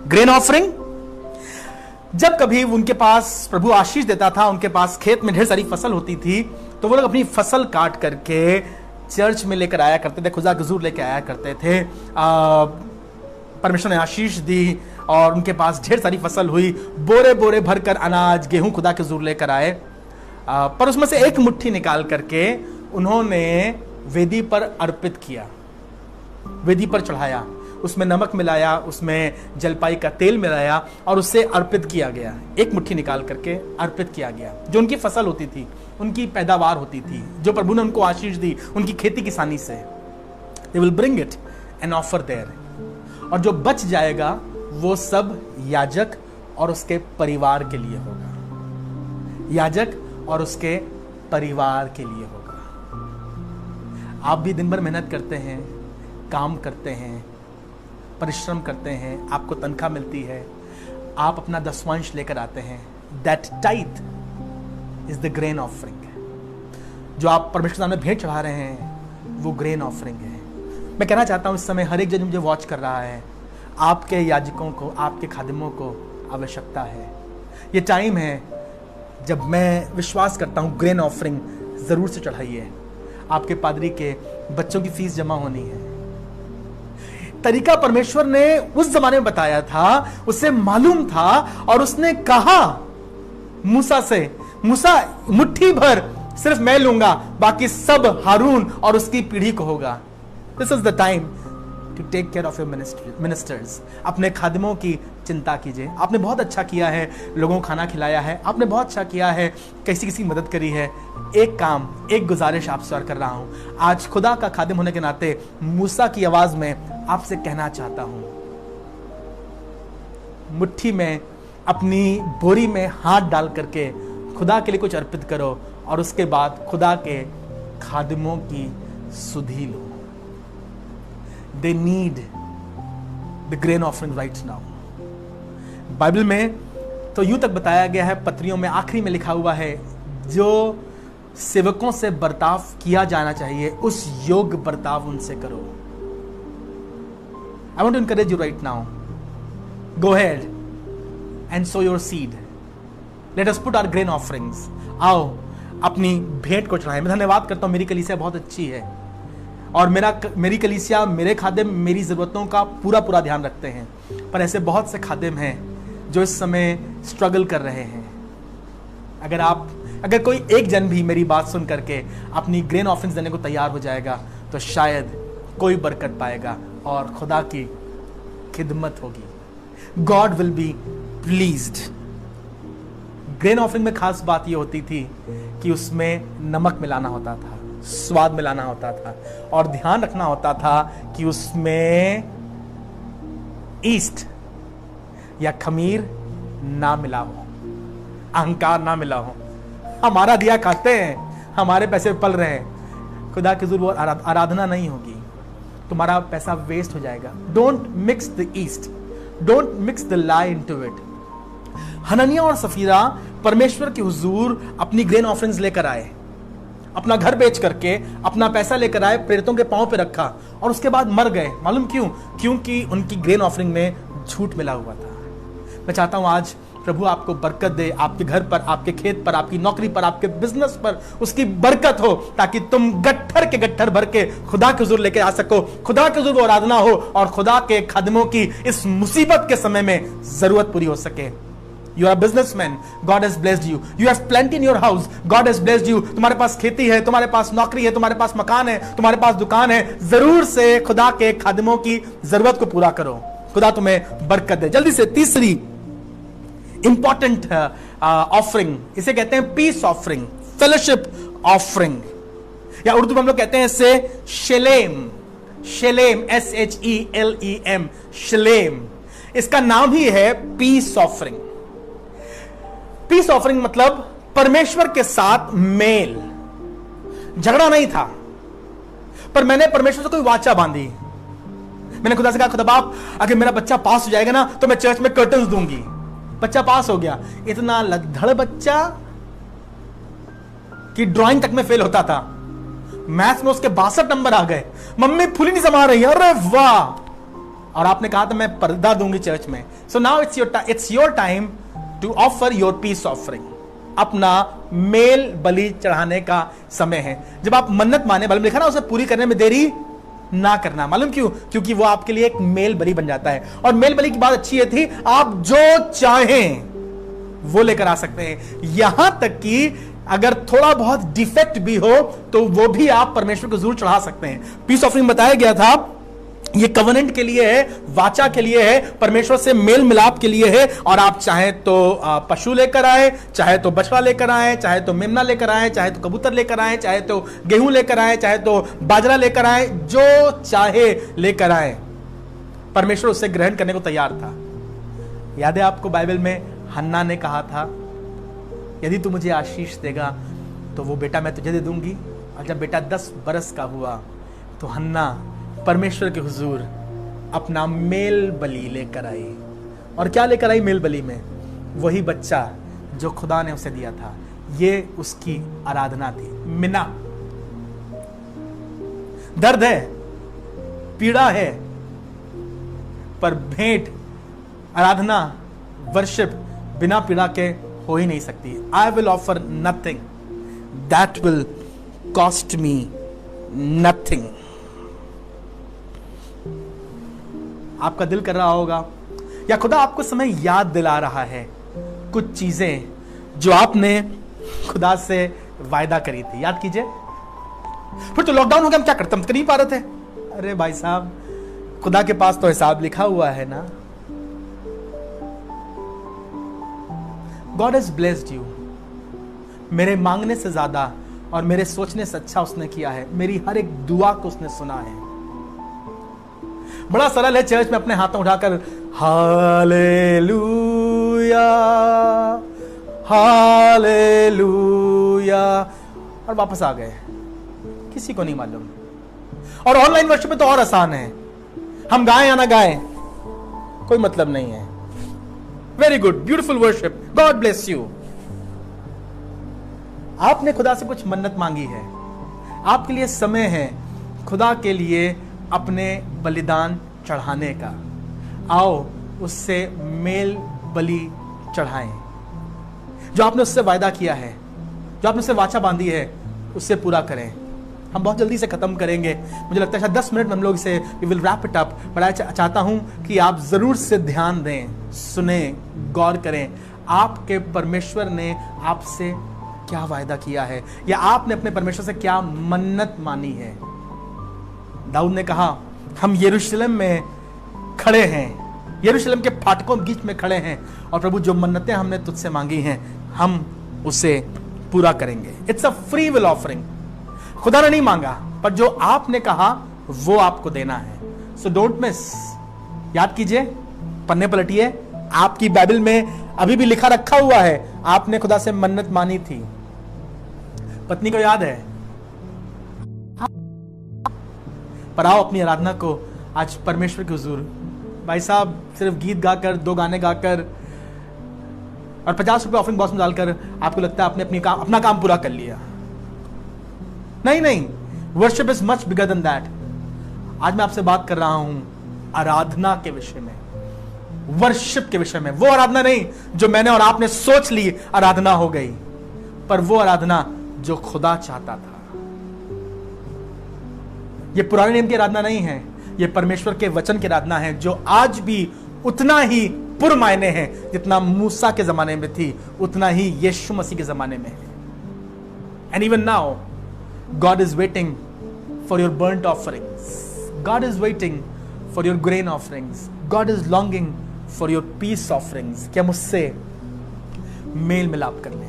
Grain offering, जब कभी उनके पास प्रभु आशीष देता था, उनके पास खेत में ढेर सारी फसल होती थी, तो वो लोग अपनी फसल काट करके चर्च में लेकर आया करते थे, खुदा के हुजूर लेकर आया करते थे. परमेश्वर ने आशीष दी और उनके पास ढेर सारी फसल हुई, बोरे बोरे भरकर अनाज, गेहूं खुदा के हुजूर लेकर आए. पर उसमें से एक मुट्ठी निकाल करके उन्होंने वेदी पर अर्पित किया, वेदी पर चढ़ाया. उसमें नमक मिलाया, उसमें जलपाई का तेल मिलाया और उससे अर्पित किया गया। एक मुट्ठी निकाल करके अर्पित किया गया। जो उनकी फसल होती थी, उनकी पैदावार होती थी, जो प्रभु ने उनको आशीष दी उनकी खेती किसानी से, they will bring it and offer there. और जो बच जाएगा वो सब याजक और उसके परिवार के लिए होगा। याजक और उसके परिवार के लिए होगा। आप भी दिन भर मेहनत करते हैं, काम करते हैं, परिश्रम करते हैं, आपको तनख्वाह मिलती है, आप अपना दसवांश लेकर आते हैं। That tithe is the grain offering. जो आप परमेश्वर के सामने भेंट चढ़ा रहे हैं वो ग्रेन ऑफरिंग है। मैं कहना चाहता हूं इस समय हर एक जन मुझे वॉच कर रहा है, आपके याजकों को, आपके खादिमों को आवश्यकता है। ये टाइम है जब मैं विश्वास करता हूं ग्रेन ऑफरिंग जरूर से चढ़ाइए। आपके पादरी के बच्चों की फीस जमा होनी है। तरीका परमेश्वर ने उस जमाने में बताया था, उसे मालूम था और उसने कहा मूसा से, मूसा मुट्ठी भर सिर्फ मैं लूंगा, बाकी सब हारून और उसकी पीढ़ी को होगा। This is the time to take care of your ministers. अपने खादिमों की चिंता कीजिए। आपने बहुत अच्छा किया है, लोगों को खाना खिलाया है, आपने बहुत अच्छा किया है, किसी की मदद करी है। एक काम, एक गुजारिश आपसे और कर रहा हूं, आज खुदा का खादिम होने के नाते मूसा की आवाज में आपसे कहना चाहता हूं, मुट्ठी में, अपनी बोरी में हाथ डाल करके खुदा के लिए कुछ अर्पित करो और उसके बाद खुदा के खादिमों की सुधि लो। They need the grain offering right now. Bible में तो यूं तक बताया गया है, पत्रियों में आखिरी में लिखा हुआ है, जो सेवकों से बर्ताव किया जाना चाहिए उस योग्य बर्ताव उनसे करो। I want to encourage you right now. Go ahead and sow your seed. Let us put our grain offerings. आओ अपनी भेंट को चढ़ाएं। मैं धन्यवाद करता हूं, मेरी कलीसिया बहुत अच्छी है और मेरी कलीसिया, मेरे खादिम मेरी ज़रूरतों का पूरा ध्यान रखते हैं। पर ऐसे बहुत से खादिम हैं जो इस समय स्ट्रगल कर रहे हैं। अगर कोई एक जन भी मेरी बात सुन करके अपनी ग्रेन ऑफरिंग्स देने को तैयार हो जाएगा तो शायद कोई बरकत पाएगा और खुदा की खिदमत होगी। God will be pleased. Grain offering में खास बात यह होती थी कि उसमें नमक मिलाना होता था, स्वाद मिलाना होता था और ध्यान रखना होता था कि उसमें ईस्ट या खमीर ना मिला हो, अहंकार ना मिला हो। हमारा दिया खाते हैं, हमारे पैसे पल रहे हैं, खुदा की हुजूर वो आराधना नहीं होगी, तुम्हारा पैसा वेस्ट हो जाएगा। Don't mix the yeast, don't mix the lie into it. Ananias और सफीरा परमेश्वर के हुजूर अपनी ग्रेन ऑफरिंग्स लेकर आए, अपना घर बेच करके अपना पैसा लेकर आए, प्रेरितों के पांव पे रखा और उसके बाद मर गए। मालूम क्यों? क्योंकि उनकी ग्रेन ऑफरिंग में झूठ मिला हुआ था। मैं चाहता हूं आज प्रभु आपको बरकत दे, आपके घर पर, आपके खेत पर, आपकी नौकरी पर, आपके बिजनेस पर उसकी बरकत हो, ताकि तुम गट्ठर के गट्ठर भर के खुदा के हुजूर लेके आ सको, खुदा के हुजूर वो आराधना हो और खुदा के खादिमों की इस मुसीबत के समय में जरूरत पूरी हो सके। You are a businessman, God has blessed you. You have plenty in your house, God has blessed you. तुम्हारे पास खेती है, तुम्हारे पास नौकरी है, तुम्हारे पास मकान है, तुम्हारे पास दुकान है। जरूर से खुदा के खादिमों की जरूरत को पूरा करो, खुदा तुम्हें बरकत दे। जल्दी से तीसरी इंपॉर्टेंट ऑफरिंग, इसे कहते हैं पीस ऑफरिंग, फेलोशिप ऑफरिंग, या उर्दू में हम लोग कहते हैं इसे शेलेम। शेलेम, SHELEM, शेलेम। इसका नाम ही है पीस ऑफरिंग। पीस ऑफरिंग मतलब परमेश्वर के साथ मेल। झगड़ा नहीं था, पर मैंने परमेश्वर से कोई वाचा बांधी। मैंने खुदा से कहा, खुदा बाप, अगर मेरा बच्चा पास हो जाएगा ना तो मैं चर्च में कर्टन्स दूंगी। बच्चा पास हो गया, इतना लद्दड़ बच्चा कि ड्राइंग तक में फेल होता था। मैथ्स में उसके 62 नंबर आ गए। मम्मी फुली नहीं समा रही, अरे वाह। और आपने कहा था मैं पर्दा दूंगी चर्च में। So now it's your time to offer your peace offering. अपना मेल बलि चढ़ाने का समय है। जब आप मन्नत माने, बल में लिखा ना, उसे पूरी करने में देरी ना करना। मालूम क्यों? क्योंकि वो आपके लिए एक मेल बलि बन जाता है। और मेल बलि की बात अच्छी ये थी, आप जो चाहें वो लेकर आ सकते हैं। यहां तक कि अगर थोड़ा बहुत डिफेक्ट भी हो तो वो भी आप परमेश्वर को जरूर चढ़ा सकते हैं। पीस ऑफरिंग बताया गया था ये कवनेंट के लिए है, वाचा के लिए है, परमेश्वर से मेल मिलाप के लिए है। और आप चाहे तो पशु लेकर आए, चाहे तो बछड़ा लेकर आए, चाहे तो मेमना लेकर आए, चाहे तो कबूतर लेकर आए, चाहे तो गेहूं लेकर आए, चाहे तो बाजरा लेकर आए, जो चाहे लेकर आए, परमेश्वर उसे ग्रहण करने को तैयार था। याद है आपको, बाइबल में हन्ना ने कहा था, यदि तू मुझे आशीष देगा तो वो बेटा मैं तुझे दे दूंगी। और जब बेटा 10 बरस का हुआ तो हन्ना परमेश्वर के हुजूर अपना मेल बलि लेकर आई। और क्या लेकर आई मेल बलि में? वही बच्चा जो खुदा ने उसे दिया था। ये उसकी आराधना थी। मिना, दर्द है, पीड़ा है, पर भेंट, आराधना, वर्शिप बिना पीड़ा के हो ही नहीं सकती। I will offer nothing that will cost me nothing. आपका दिल कर रहा होगा, या खुदा आपको समय याद दिला रहा है कुछ चीजें जो आपने खुदा से वायदा करी थी। याद कीजिए। फिर तो लॉकडाउन हो गया, हम क्या करते, हम कर नहीं पा रहे थे। अरे भाई साहब, खुदा के पास तो हिसाब लिखा हुआ है ना। God has blessed you. मेरे मांगने से ज्यादा और मेरे सोचने से अच्छा उसने किया है। मेरी हर एक दुआ को उसने सुना है। बड़ा सरल है चर्च में अपने हाथों उठाकर हालेलुया हालेलुया और वापस आ गए। किसी को नहीं मालूम। और ऑनलाइन वर्शिप में तो और आसान है, हम गाएं या ना गाएं कोई मतलब नहीं है। Very good, beautiful worship, God bless you. आपने खुदा से कुछ मन्नत मांगी है, आपके लिए समय है खुदा के लिए अपने बलिदान चढ़ाने का। आओ उससे मेल बलि चढ़ाएं। जो आपने उससे वायदा किया है, जो आपने उससे वाचा बांधी है, उससे पूरा करें। हम बहुत जल्दी से खत्म करेंगे, मुझे लगता है शायद 10 मिनट में हम लोग इसे we will wrap it up. बड़ा चाहता हूं कि आप जरूर से ध्यान दें, सुने, गौर करें। आपके परमेश्वर ने आपसे क्या वायदा किया है, या आपने अपने परमेश्वर से क्या मन्नत मानी है। दाऊद ने कहा, हम यरूशलेम में खड़े हैं, यरूशलेम के फाटकों के बीच में खड़े हैं, और प्रभु जो मन्नतें हमने तुझसे मांगी हैं हम उसे पूरा करेंगे। It's a free will offering. खुदा ने नहीं मांगा, पर जो आपने कहा वो आपको देना है। So don't miss. याद कीजिए, पन्ने पलटिए, आपकी बाइबल में अभी भी लिखा रखा हुआ है, आपने खुदा से मन्नत मानी थी। पत्नी को याद है? पर आओ अपनी आराधना को आज परमेश्वर के हुजूर, भाई साहब सिर्फ गीत गाकर, 2 गाने गाकर और 50 रुपए ऑफरिंग बॉक्स में डालकर आपको लगता है आपने अपना काम पूरा कर लिया। नहीं, worship is much bigger than that. आज मैं आपसे बात कर रहा हूं आराधना के विषय में, वर्शिप के विषय में। वो आराधना नहीं जो मैंने और आपने सोच ली आराधना हो गई, पर वो आराधना जो खुदा चाहता था। ये पुराने नियम की आराधना नहीं है, ये परमेश्वर के वचन की आराधना है, जो आज भी उतना ही पुरमायने है जितना मूसा के जमाने में थी, उतना ही यीशु मसीह के जमाने में है। And even now God is waiting for your burnt offerings. God is waiting for your grain offerings. God is longing for your peace offerings. क्या मुझसे मेल मिलाप कर ले।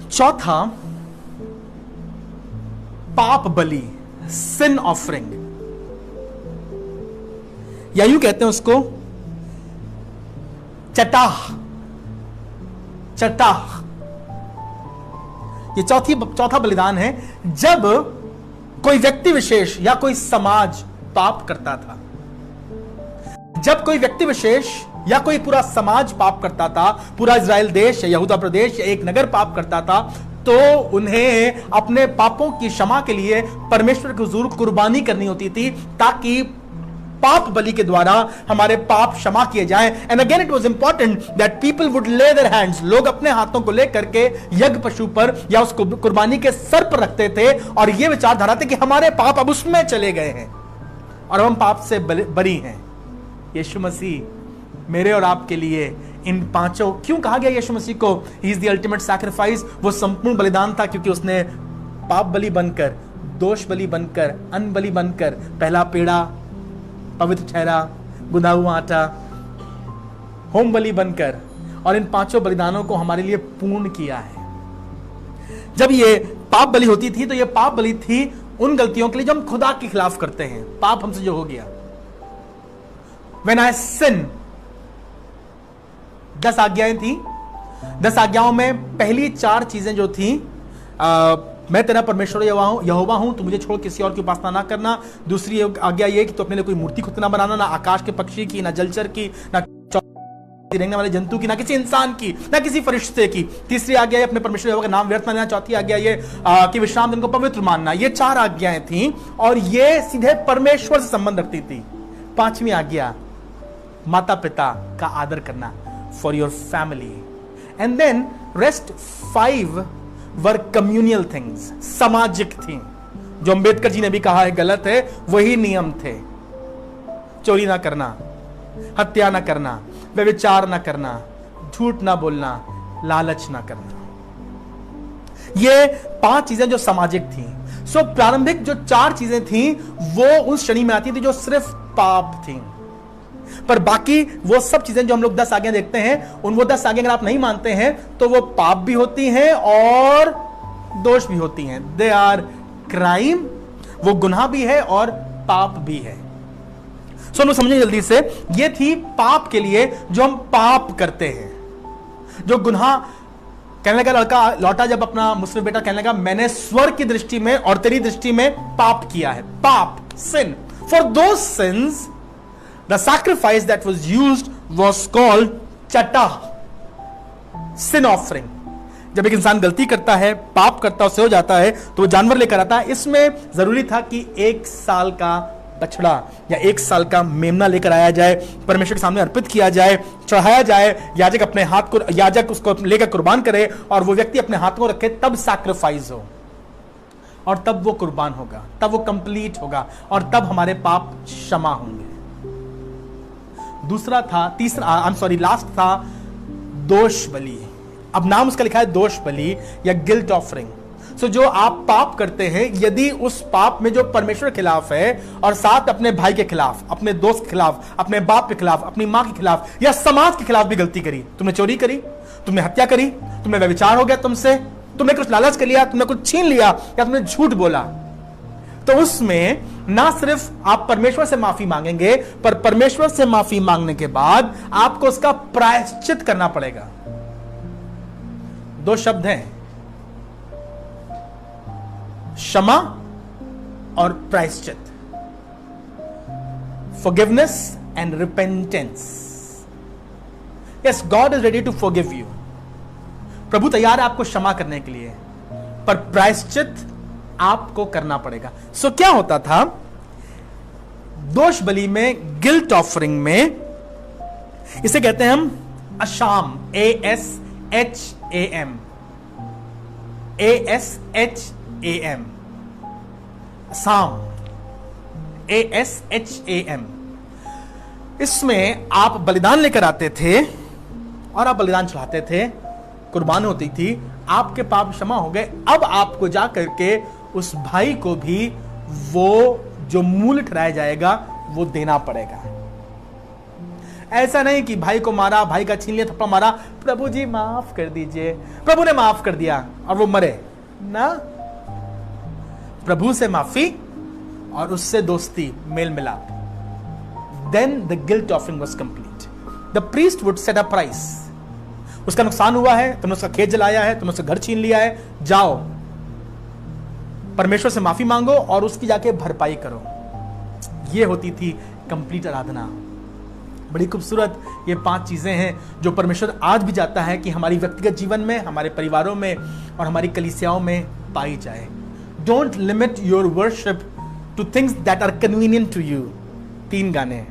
चौथा, पाप बलि, sin offering, या यूं कहते हैं उसको चटाह। ये चौथा बलिदान है जब कोई व्यक्ति विशेष या कोई समाज पाप करता था। जब कोई व्यक्ति विशेष या कोई पूरा समाज पाप करता था, पूरा इजराइल देश या यहूदा प्रदेश या एक नगर पाप करता था, तो उन्हें अपने पापों की क्षमा के लिए परमेश्वर के हुजूर कुर्बानी करनी होती थी, ताकि पाप बलि के द्वारा हमारे पाप क्षमा किए जाएं। And again it was important that people would lay their hands. लोग अपने हाथों को लेकर के यज्ञ पशु पर या उस कुर्बानी के सर पर रखते थे, और यह विचारधारा थी कि हमारे पाप अब उसमें चले गए हैं और हम पाप से बरी हैं। यीशु मसीह मेरे और आपके लिए इन पांचों, क्यों कहा गया यीशु मसीह को ही इज द अल्टीमेट सैक्रिफाइस? वो संपूर्ण बलिदान था, क्योंकि उसने पाप बलि बनकर दोष बलि बनकर, अन्न बलि बनकर, पहला पेड़ा पवित्र ठहरा, गुंदा हुआ आटा, होम बलि बनकर, और इन 5 बलिदानों को हमारे लिए पूर्ण किया है। जब ये पाप बलि होती थी तो ये पाप बलि थी उन गलतियों के लिए जो हम खुदा के खिलाफ करते हैं, पाप हमसे जो हो गया। When I sin, 10 आज्ञाएं थी। 10 आज्ञाओं में पहली 4 चीजें जो थी, मैं तेरा परमेश्वर यहोवा हूं, तू मुझे छोड़ किसी और की उपासना ना करना। दूसरी आज्ञा ये कि तू अपने लिए कोई मूर्ति खुद ना बनाना, ना आकाश के पक्षी की, ना जलचर की, ना रेंगने वाले जंतु की, ना किसी इंसान की, ना किसी फरिश्ते की। तीसरी आज्ञा ये अपने परमेश्वर यहोवा का नाम व्यर्थ ना लेना। चौथी आज्ञा ये कि विश्राम दिन को पवित्र मानना। ये 4 आज्ञाएं थी और ये सीधे परमेश्वर से संबंध रखती थी। 5वीं आज्ञा माता पिता का आदर करना, for your family. And then rest 5 were communal things, सामाजिक थी, जो अंबेडकर जी ने भी कहा है गलत है, वही नियम थे। चोरी ना करना, हत्या ना करना, व्यभिचार ना करना, झूठ ना बोलना, लालच ना करना। ये 5 चीजें जो सामाजिक थी। सो प्रारंभिक जो 4 चीजें थी वो उस श्रेणी में आती थी जो सिर्फ पाप थी, पर बाकी वो सब चीजें जो हम लोग 10 आज्ञा देखते हैं, उन वो 10 आज्ञा अगर आप नहीं मानते हैं तो वो पाप भी होती हैं और दोष भी होती हैं। दे आर क्राइम, वो गुनाह भी है और पाप भी है। सो हम लोग समझें जल्दी से, ये थी पाप के लिए जो हम पाप करते हैं। जो गुनाह, कहने लगा लड़का लौटा जब अपना मुस्लिम बेटा, कहने लगा मैंने स्वर्ग की दृष्टि में और तेरी दृष्टि में पाप किया है। पाप, sin. For those sins, the sacrifice that was used was called chata, sin offering. जब एक इंसान गलती करता है, पाप करता है, उससे हो जाता है, तो वो जानवर लेकर आता है। इसमें जरूरी था कि 1 साल का बछड़ा या 1 साल का मेमना लेकर आया जाए, परमेश्वर के सामने अर्पित किया जाए, चढ़ाया जाए। याजक अपने हाथ को, याजक उसको लेकर कुर्बान करे और वो व्यक्ति अपने हाथ को रखे, तब सैक्रिफाइस हो और तब वो कुर्बान होगा, तब वो कंप्लीट होगा और तब हमारे पाप क्षमा होंगे। दूसरा था, लास्ट था दोष बलि। अब नाम उसका लिखा है दोष बलि या गिल्ट ऑफरिंग। सो जो आप पाप करते हैं, यदि उस पाप में जो परमेश्वर के खिलाफ है और साथ अपने भाई के खिलाफ, अपने दोस्त के खिलाफ, अपने बाप के खिलाफ, अपनी मां के खिलाफ या समाज के खिलाफ भी गलती करी, तुमने चोरी करी, तुमने हत्या करी, तुमने व्यभिचार हो गया तुमसे, तुमने कुछ लालच कर लिया, तुमने कुछ छीन लिया या तुमने झूठ बोला, तो उसमें ना सिर्फ आप परमेश्वर से माफी मांगेंगे, पर परमेश्वर से माफी मांगने के बाद आपको उसका प्रायश्चित करना पड़ेगा। 2 शब्द हैं, क्षमा और प्रायश्चित। Forgiveness and repentance. Yes, God is ready to forgive you. प्रभु तैयार है आपको क्षमा करने के लिए, पर प्रायश्चित आपको करना पड़ेगा। सो क्या होता था दोष बलि में, गिल्ट ऑफरिंग में, इसे कहते हैं हम अशाम, ASHAM, असाम, ASHAM। इसमें आप बलिदान लेकर आते थे और आप बलिदान चढ़ाते थे, कुर्बान होती थी, आपके पाप क्षमा हो गए। अब आपको जा करके उस भाई को भी वो जो मूल्य ठहराया जाएगा वो देना पड़ेगा। ऐसा नहीं कि भाई को मारा, भाई का छीन लिया, थप्पड़ मारा, प्रभु जी माफ कर दीजिए, प्रभु ने माफ कर दिया और वो मरे ना। प्रभु से माफी और उससे दोस्ती, मेल मिलाप। Then the guilt offering was complete. The priest would set a price. उसका नुकसान हुआ है, तुमने उसका खेत जलाया है, तुमने उसका घर छीन लिया है, जाओ परमेश्वर से माफी मांगो और उसकी जाके भरपाई करो। ये होती थी कंप्लीट आराधना। बड़ी खूबसूरत ये 5 चीजें हैं जो परमेश्वर आज भी चाहता है कि हमारी व्यक्तिगत जीवन में, हमारे परिवारों में और हमारी कलीसियाओं में पाई जाए। Don't limit your worship to things that are convenient to you. 3 गाने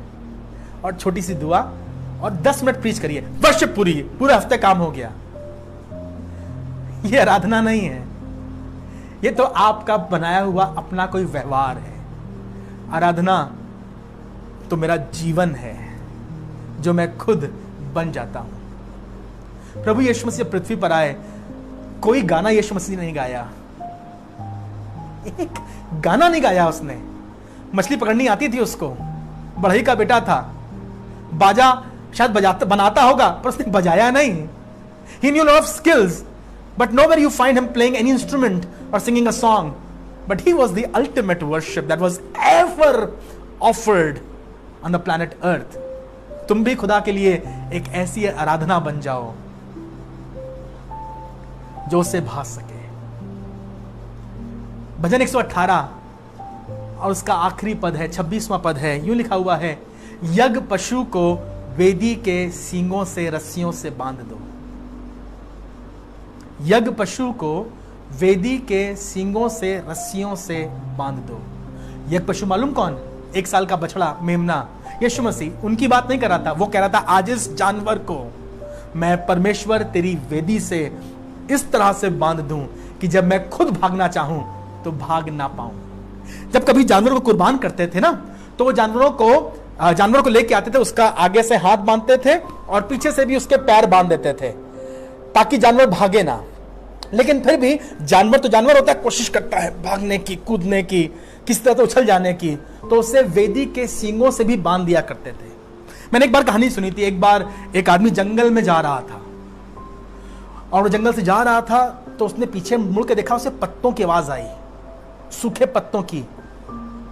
और छोटी सी दुआ और 10 मिनट प्रीच करिए, वर्शिप पूरे हफ्ते काम हो गया। ये आराधना नहीं है, ये तो आपका बनाया हुआ अपना कोई व्यवहार है। आराधना तो मेरा जीवन है जो मैं खुद बन जाता हूं। प्रभु यीशु मसीह पृथ्वी पर आए, कोई गाना यीशु मसीह ने नहीं गाया, एक गाना नहीं गाया उसने। मछली पकड़नी आती थी उसको, बढ़ई का बेटा था, बाजा शायद बजाता बनाता होगा पर उसने बजाया नहीं। He knew a lot of skills, but nowhere you find him playing any instrument or singing a song. But he was the ultimate worship that was ever offered on the planet Earth. तुम भी खुदा के लिए एक ऐसी आराधना बन जाओ जो उससे भाग सके। भजन 118 और उसका आखिरी पद है, 26वां पद है, यूं लिखा हुआ है, यज्ञ पशु को वेदी के सींगों से रस्सियों से बांध दो। यज्ञ पशु को वेदी के सींगों से रस्सियों से बांध दो। यज्ञ पशु मालूम कौन? 1 साल का बछड़ा, मेमना। यीशु मसीह उनकी बात नहीं कर रहा था, वो कह रहा था आज इस जानवर को मैं परमेश्वर तेरी वेदी से इस तरह से बांध दूं कि जब मैं खुद भागना चाहूं तो भाग ना पाऊं। जब कभी जानवर को कुर्बान करते थे ना, तो वो जानवर को लेके आते थे, उसका आगे से हाथ बांधते थे और पीछे से भी उसके पैर बांध देते थे ताकि जानवर भागे ना। लेकिन फिर भी जानवर तो जानवर होता है, कोशिश करता है भागने की, कूदने की, किसी तरह से उछल जाने की, तो उसे वेदी के सींगों से भी बांध दिया करते थे। मैंने एक बार कहानी सुनी थी, एक बार एक आदमी जंगल में जा रहा था और वो जंगल से जा रहा था तो उसने पीछे मुड़ के देखा, उसे पत्तों की आवाज आई, सूखे पत्तों की।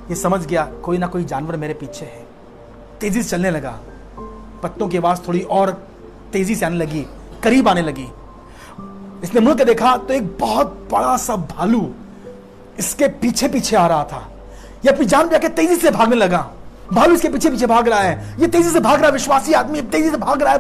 ये समझ गया कोई ना कोई जानवर मेरे पीछे है, तेजी से चलने लगा। पत्तों की आवाज थोड़ी और तेजी से आने लगी, करीब आने लगी। इसने मुड़ के देखा तो एक बहुत बड़ा सा भालू इसके पीछे पीछे आ रहा था। ये अपनी जान बचा के तेजी से भागने लगा। भालू इसके पीछे पीछे भाग रहा है, ये तेजी से भाग रहा है, विश्वासी आदमी तेजी से भाग रहा है।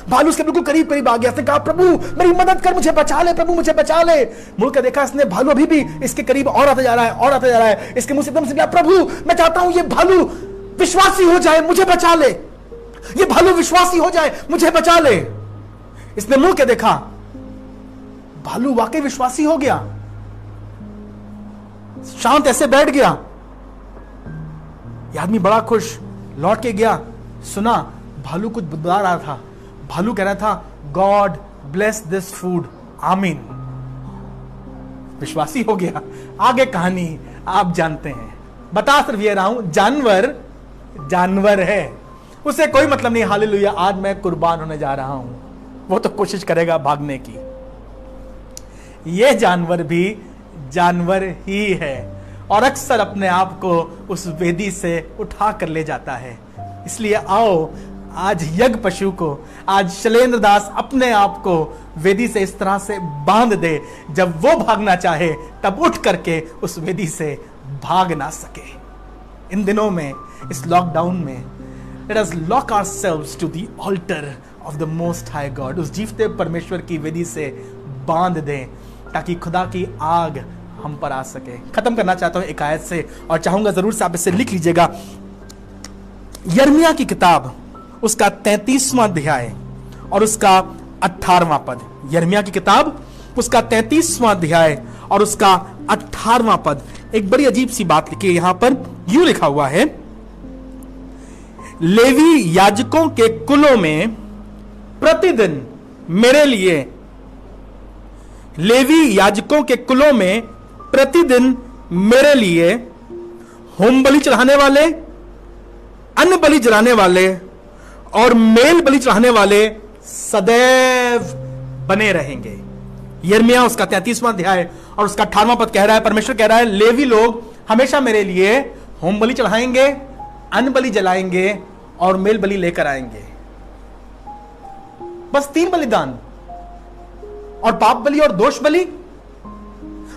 भालू उसके बिल्कुल करीब करीब आ गया। उसने कहा प्रभु मेरी मदद कर, मुझे बचा ले, प्रभु मुझे बचा ले। मुड़ के देखा इसने, भालू अभी भी इसके करीब और आता जा रहा है। इसके मुंह से एकदम से कहा प्रभु मैं चाहता हूं ये भालू विश्वासी हो जाए, मुझे बचा ले, ये भालू विश्वासी हो जाए, मुझे बचा ले। इसने मुड़ के देखा, भालू वाकई विश्वासी हो गया, शांत ऐसे बैठ गया। यह आदमी बड़ा खुश लौट के गया, सुना भालू कुछ बता रहा था। भालू कह रहा था गॉड ब्लेस दिस फूड, आमीन। विश्वासी हो गया। आगे कहानी आप जानते हैं। बता सिर्फ ये रहा हूं, जानवर है, उसे कोई मतलब नहीं हालेलुया आज मैं कुर्बान होने जा रहा हूं। वो तो कोशिश करेगा भागने की। यह जानवर भी जानवर ही है और अक्सर अपने आप को उस वेदी से उठा कर ले जाता है। इसलिए आओ आज यज्ञ पशु को, आज शैलेंद्र दास अपने आप को वेदी से इस तरह से बांध दे, जब वो भागना चाहे तब उठ करके उस वेदी से भाग ना सके। इन दिनों में, इस लॉकडाउन में, let us lock ourselves to the altar of the most high God। उस जीवते परमेश्वर की वेदी से बांध दें ताकि खुदा की आग हम पर आ सके। खत्म करना चाहता हूं एक आयत से और चाहूंगा जरूर से आप इसे लिख लीजिएगा। यिर्मयाह की किताब उसका 33वां अध्याय और उसका 18वां पद। यिर्मयाह की किताब उसका 33वां अध्याय और उसका 18वां पद। एक बड़ी अजीब सी बात लिखी है यहां पर, यूं लिखा हुआ है, लेवी याजकों के कुलों में प्रतिदिन मेरे लिए, लेवी याजकों के कुलों में प्रतिदिन मेरे लिए होम बलि चढ़ाने वाले, अन्न बलि जलाने वाले और मेल बलि चढ़ाने वाले सदैव बने रहेंगे। यिर्मयाह उसका 33वां अध्याय और उसका 18वां पद कह रहा है, परमेश्वर कह रहा है लेवी लोग हमेशा मेरे लिए होम बलि चढ़ाएंगे, अन्न बलि जलाएंगे और मेल बलि लेकर आएंगे। बस 3 बलिदान, और पाप बलि और दोष बलि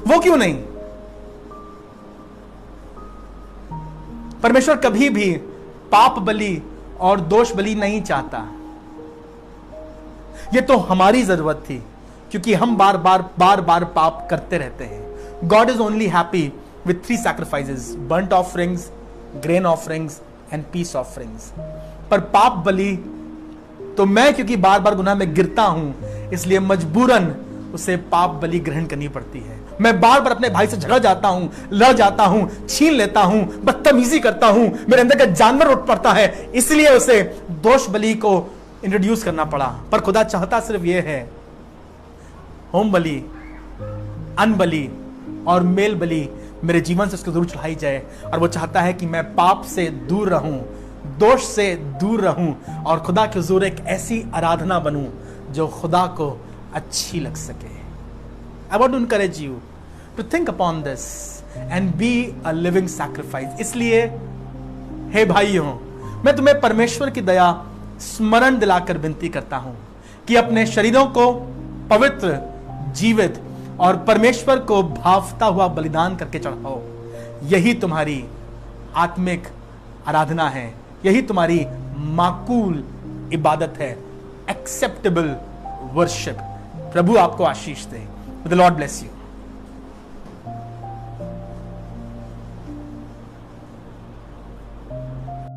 वो क्यों नहीं? परमेश्वर कभी भी पाप बलि और दोष बलि नहीं चाहता। ये तो हमारी जरूरत थी क्योंकि हम बार बार पाप करते रहते हैं। God is only happy with 3 sacrifices, burnt offerings, grain offerings and peace offerings. पर पाप बलि तो मैं क्योंकि बार बार गुनाह में गिरता हूं, इसलिए मजबूरन उसे पाप बलि ग्रहण करनी पड़ती है। मैं बार बार अपने भाई से झगड़ जाता हूं, लड़ जाता हूं, छीन लेता हूं, बदतमीजी करता हूं, मेरे अंदर का जानवर उठ पड़ता है, इसलिए उसे दोष बलि को इंट्रोड्यूस करना पड़ा। पर खुदा चाहता सिर्फ यह है, होम बलि, अन्न बलि और मेल बलि मेरे जीवन से उसको जरूर चढ़ाई जाए। और वो चाहता है कि मैं पाप से दूर रहूं, दोष से दूर रहूं और खुदा के हुजूर एक ऐसी आराधना बनूं जो खुदा को अच्छी लग सके। I want to encourage you to think upon this and be a living sacrifice. इसलिए हे भाइयों, मैं तुम्हें परमेश्वर की दया स्मरण दिलाकर विनती करता हूं कि अपने शरीरों को पवित्र, जीवित और परमेश्वर को भावता हुआ बलिदान करके चढ़ाओ। यही तुम्हारी आत्मिक आराधना है, यही तुम्हारी माकूल इबादत है, एक्सेप्टेबल वर्शिप। प्रभु आपको आशीष दे। The lord bless you.